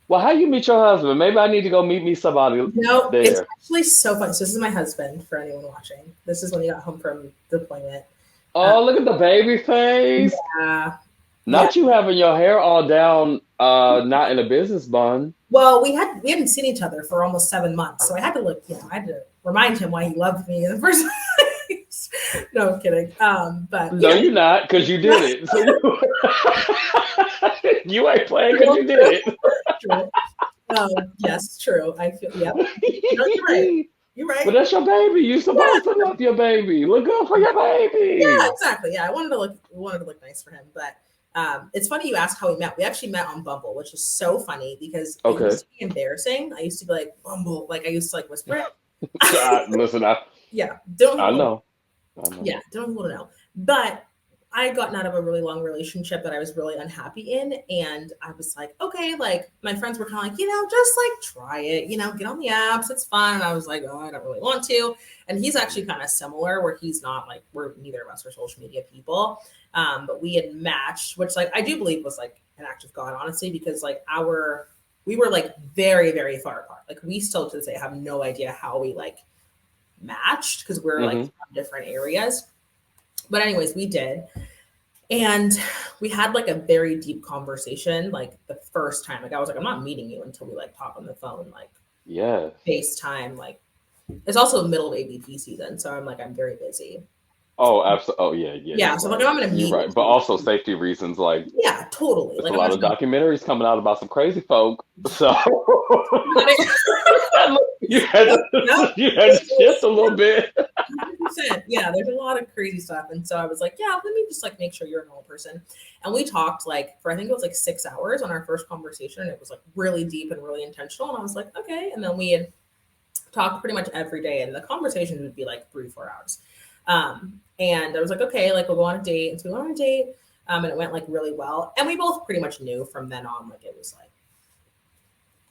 well, how you meet your husband? Maybe I need to go meet me somebody No, there. it's actually so funny. So this is my husband, for anyone watching. This is when he got home from deployment. Oh, look at the baby face. Yeah. Not you having your hair all down, not in a business bun. Well, we hadn't seen each other for almost 7 months. So I had to look, you know, I had to remind him why he loved me in the first place. No, I'm kidding. But no, you're not, because you did it. So you ain't playing because you did it. True. Yes, true. I feel no, you're right. You're right. But that's your baby. You're supposed to love your baby. Look good for your baby. Yeah, exactly. Yeah, I wanted to look nice for him. But it's funny you asked how we met. We actually met on Bumble, which is so funny because it used to be embarrassing. I used to be like, Bumble, like I used to like whisper it. Listen, don't know. Yeah, don't want to know. But I had gotten out of a really long relationship that I was really unhappy in. And I was like, okay, like my friends were kind of like, you know, just like try it, you know, get on the apps. It's fun. And I was like, oh, I don't really want to. And he's actually kind of similar where he's not like, neither of us are social media people. But we had matched, which like, I do believe was like an act of God, honestly, because like we were like very, very far apart. Like we still to this day have no idea how we like matched because we're like from different areas. But anyways, we did. And we had like a very deep conversation, like the first time. Like I was like, I'm not meeting you until we like talk on the phone, like FaceTime. Like it's also the middle of ABP season. So I'm like, I'm very busy. Oh, absolutely. Oh, yeah. Yeah. So like, I'm going to meet. Right. But also safety reasons. Like, yeah, totally. There's like, a lot of documentaries coming out about some crazy folk. So you had to shift a little bit. 100%. Yeah, there's a lot of crazy stuff. And so I was like, yeah, let me just like make sure you're a normal person. And we talked like for I think it was like 6 hours on our first conversation. And it was like really deep and really intentional. And I was like, okay. And then we had talked pretty much every day, and the conversations would be like 3-4 hours. And I was like, okay, like we'll go on a date. And so we went on a date, and it went like really well. And we both pretty much knew from then on, like it was like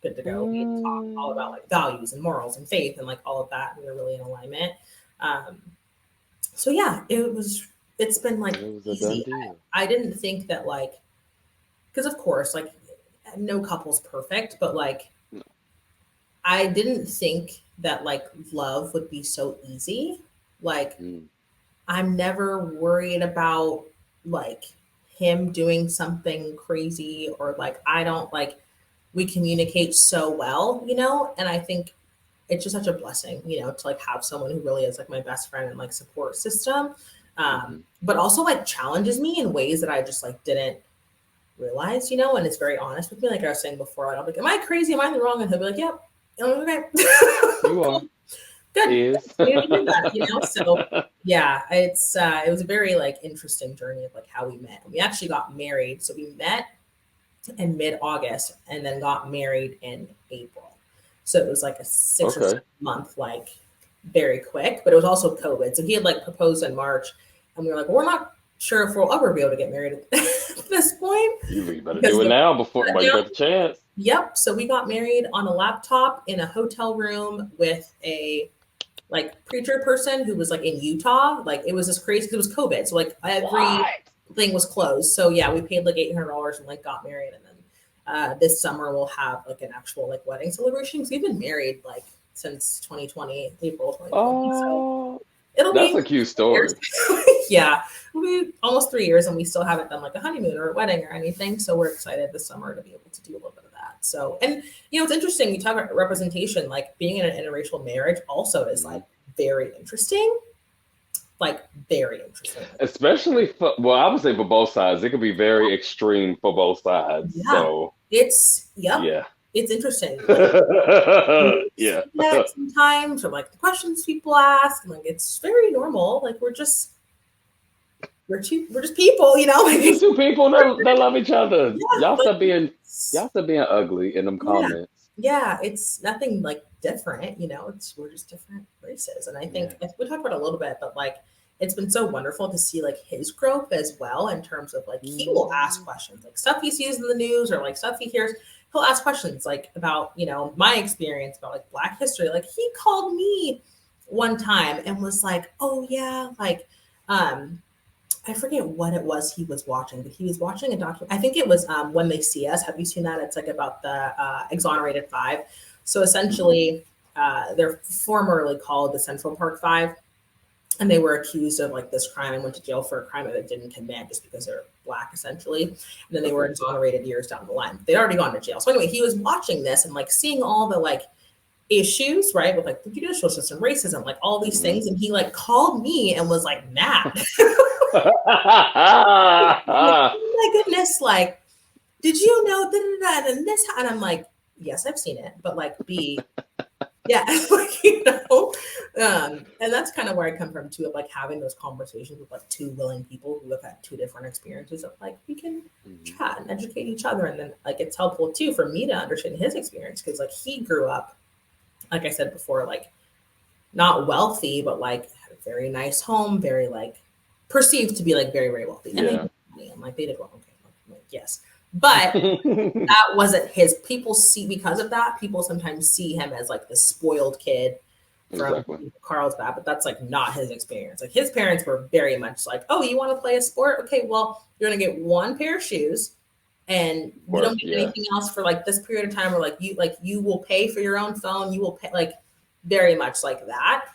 good to go. We had talked all about like values and morals and faith and like all of that. We were really in alignment. So yeah, it's been like It was a easy. done deal. I didn't think that like, because of course, like no couple's perfect, but like No. I didn't think that like love would be so easy. Like I'm never worried about like him doing something crazy, or like I don't like, we communicate so well, and I think it's just such a blessing, to like have someone who really is like my best friend and like support system. But also like challenges me in ways that I just like didn't realize, and it's very honest with me. Like I was saying before, I'll be like, am I crazy? Am I in the wrong? And he'll be like, yep. Okay. You are. Good. Is. So yeah, it was a very like interesting journey of like how we met. And we actually got married. So we met in mid-August and then got married in April. So it was like a 6 or 7 month, like very quick, but it was also COVID. So he had like proposed in March, and we were like, well, we're not sure if we'll ever be able to get married at this point. You better do it now before you get the chance. Yep. So we got married on a laptop in a hotel room with a like preacher person who was like in Utah. Like it was just crazy because it was COVID. So like everything was closed. So yeah, we paid like $800 and like got married. And then this summer we'll have like an actual like wedding celebration. Because we've been married like since 2020, April 2020. Oh, so that's a cute story. Yeah, it'll be almost 3 years, and we still haven't done like a honeymoon or a wedding or anything. So we're excited this summer to be able to do a little bit of that. So, and it's interesting. You talk about representation, like being in an interracial marriage also is like very interesting. Like very interesting. Especially for, well, I would say for both sides. It could be very extreme for both sides. Yeah. So it's yeah. It's interesting. Yeah. Sometimes, or like the questions people ask, like it's very normal. Like we're just people, These two people that love each other. Yeah, y'all stop being ugly in them comments. Yeah, it's nothing like different, we're just different races. And I think we talked about it a little bit, but like it's been so wonderful to see like his growth as well, in terms of like he will ask questions, like stuff he sees in the news or like stuff he hears. He'll ask questions like about, my experience about like Black history. Like he called me one time and was like, oh yeah, like, I forget what it was he was watching, but he was watching a document. I think it was When They See Us. Have you seen that? It's like about the Exonerated Five. So essentially, they're formerly called the Central Park Five. And they were accused of like this crime and went to jail for a crime that they didn't commit just because they're Black, essentially. And then they were exonerated years down the line. They'd already gone to jail. So anyway, he was watching this and like seeing all the like issues, right, with like the judicial system, racism, like all these things. And he like called me and was like mad. Like, oh my goodness, like, did you know that and this? And I'm like, yes, I've seen it, but like, yeah, and that's kind of where I come from too, of like having those conversations with like two willing people who have had two different experiences of like we can chat and educate each other, and then like it's helpful too for me to understand his experience, because like he grew up, like I said before, like not wealthy, but like had a very nice home, very like perceived to be like very, very wealthy. And they did well. Okay, like, yes. But that wasn't his. People see, because of that, people sometimes see him as like the spoiled kid from Carlsbad, but that's like not his experience. Like his parents were very much like, oh, you want to play a sport? Okay, well, you're gonna get one pair of shoes, and you don't get anything else for like this period of time, or like you will pay for your own phone. You will pay, like very much like that.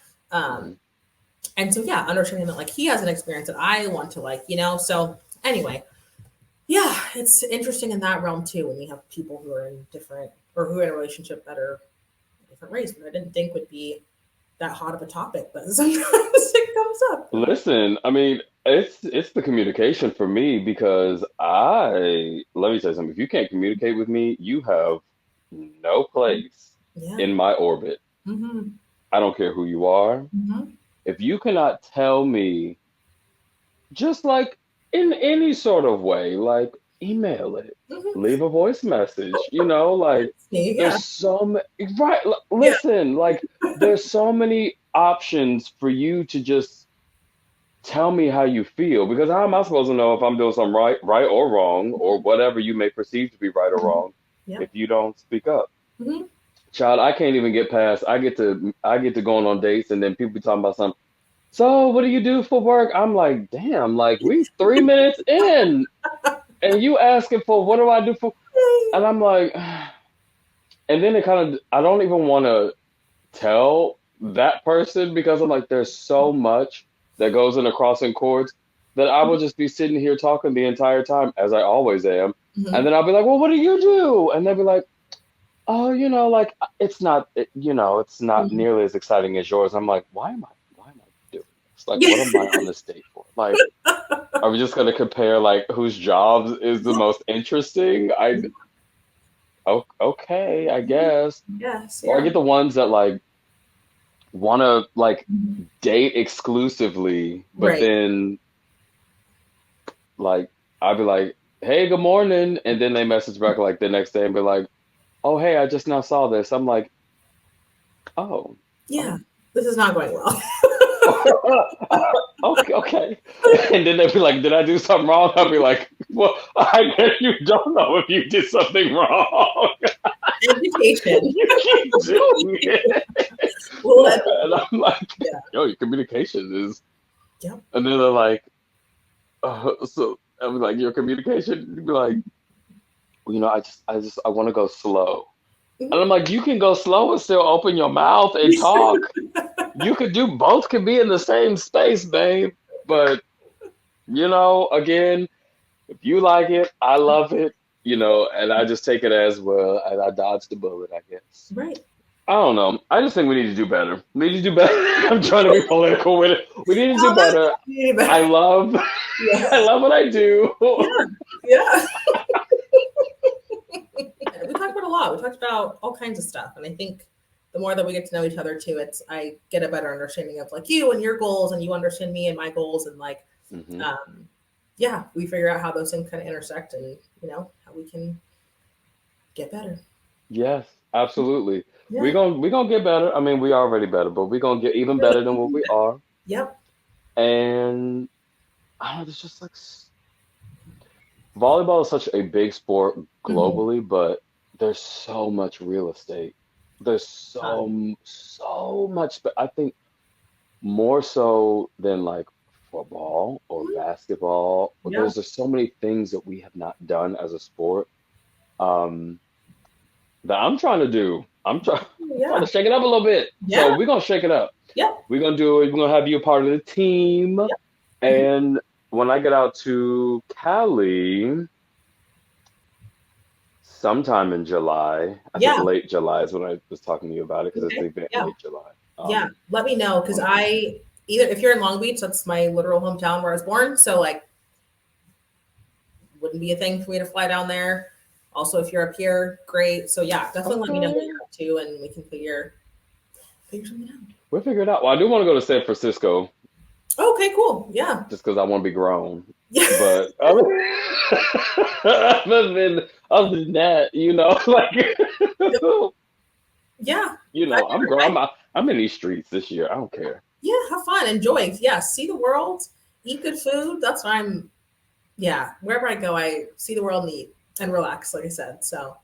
And so yeah, understanding that like he has an experience that I want to like, so anyway. Yeah, it's interesting in that realm too, when you have people who are in different, or who are in a relationship that are different race, but I didn't think would be that hot of a topic, but sometimes it comes up. Listen, I mean, it's the communication for me, because let me say something. If you can't communicate with me, you have no place in my orbit. I don't care who you are. If you cannot tell me, just like in any sort of way, like, email it, Mhm. leave a voice message, you know, like Yeah. there's so many, right? Yeah. Listen, like there's so many options for you to just tell me how you feel, because how am I supposed to know if I'm doing something right or wrong, or whatever you may perceive to be right or Mhm. wrong, Yep. if you don't speak up? Mhm. Child, I can't even get past. I get to going on dates, and then people be talking about something. So, what do you do for work? I'm like, damn, like we 3 minutes in, and you asking for what do I do for? And I'm like, and then it kind of, I don't even want to tell that person, because I'm like, there's so much that goes into crossing chords that I will just be sitting here talking the entire time, as I always am. And Mhm. then I'll be like, well, what do you do? And they'll be like, oh, like it's not, it's not Mhm. nearly as exciting as yours. I'm like, why am I doing this? Like, what Yeah. am I on this date for? Like, are we just gonna compare like whose job is the most interesting? Okay, I guess. Yes. Or I Yeah. get the ones that like want to like Mhm. date exclusively, but Right. then like I'd be like, hey, good morning, and then they message back like the next day and be like, oh, hey, I just now saw this. I'm like, oh, Yeah. oh. This is not going well. Okay, okay. And then they'd be like, did I do something wrong? I'd be like, well, I guess you don't know if you did something wrong. Education. You keep doing it. Well, And I'm like, yeah. yo, your communication is. Yep. And then they're like, so I was like, your communication? You'd be like, well, I want to go slow. And I'm Mhm. like, you can go slow and still open your mouth and talk. You could do both, could be in the same space, babe. But, again, if you like it, I love it, and I just take it as well. And I dodged the bullet, I guess. Right. I don't know. I just think we need to do better. We need to do better. I'm trying to be political with it. We need to do better. I love, Yeah. I love what I do. Yeah. Yeah. We talked about a lot. We talked about all kinds of stuff. And I think the more that we get to know each other too, I get a better understanding of like you and your goals, and you understand me and my goals, and like Hmm. um yeah, we figure out how those things kind of intersect, and how we can get better. Yes, absolutely. We're Yeah. gonna we gonna get better. I mean, we are already better, but we're gonna get even better than what we are. Yep. And I don't know, it's just like volleyball is such a big sport Mhm. globally, but there's so much real estate. There's so much, but I think more so than like football or Mhm. basketball. Yeah. There's just so many things that we have not done as a sport, um, that I'm trying to do. I'm trying to Yeah. shake it up a little bit. Yeah. So we're gonna shake it up. Yep. We're gonna do it. We're gonna have you a part of the team. Yep. Mhm. And when I get out to Cali, sometime in July, I think Yeah. late July is when I was talking to you about it, because it's the Okay. event Yeah. late July. Yeah. Let me know, because Wanna- I either if you're in Long Beach, that's my literal hometown where I was born. So like wouldn't be a thing for me to fly down there. Also, if you're up here, great. So yeah, definitely let me know what Okay, you're up to, and we can figure something out. we'll figure it out. Well, I do want to go to San Francisco, Okay, cool. Yeah. just because I want to be grown. Yeah. But other than that, like, Yeah. I've I'm never, grown. I'm in these streets this year. I don't care. yeah, have fun, enjoy. Yeah, see the world, eat good food. That's why yeah, wherever I go, I see the world and eat and relax, like I said. So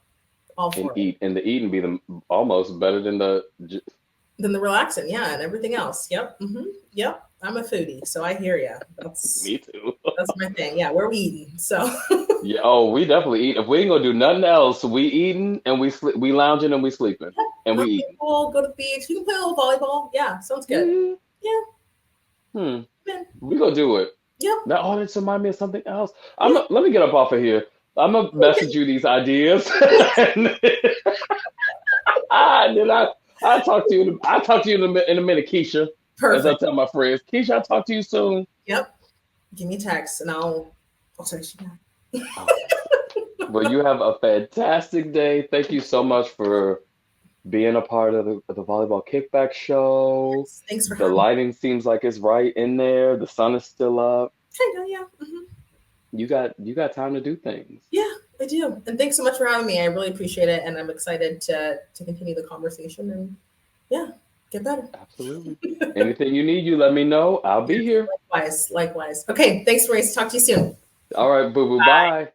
all And for it. eat, and the eating be the almost better than the. Then the relaxing, yeah, and everything else. Yep. Yep. I'm a foodie, so I hear you. That's Me too. that's my thing. Yeah, we're eating. So Yeah. Oh, we definitely eat. If we ain't gonna do nothing else, we eating and we lounging and we sleeping and we okay, eating. cool. Go to the beach. You can play a little volleyball. Yeah, sounds good. Hmm. Yeah, Hmm. man. We gonna do it. Yep. Now, oh, it's remind me of something else. Yeah. Let me get up off of here. I'm gonna Okay. message you these ideas, and then I talk to you. I talk to you in a minute, Keisha. As I Perfect. tell my friends, Keisha, I'll talk to you soon. Yep. Give me a text and I'll text you back. Okay. Well, you have a fantastic day. Thank you so much for being a part of the volleyball kickback show. Yes. Thanks for The having me. lighting seems like it's right in there. The sun is still up. Kind of, yeah. you got time to do things. Yeah, I do. And thanks so much for having me. I really appreciate it. And I'm excited to continue the conversation and get better. Absolutely. Anything you need, you let me know. I'll be here. Likewise. Okay. Thanks, Maurice. Talk to you soon. All right, boo boo. Bye. Bye.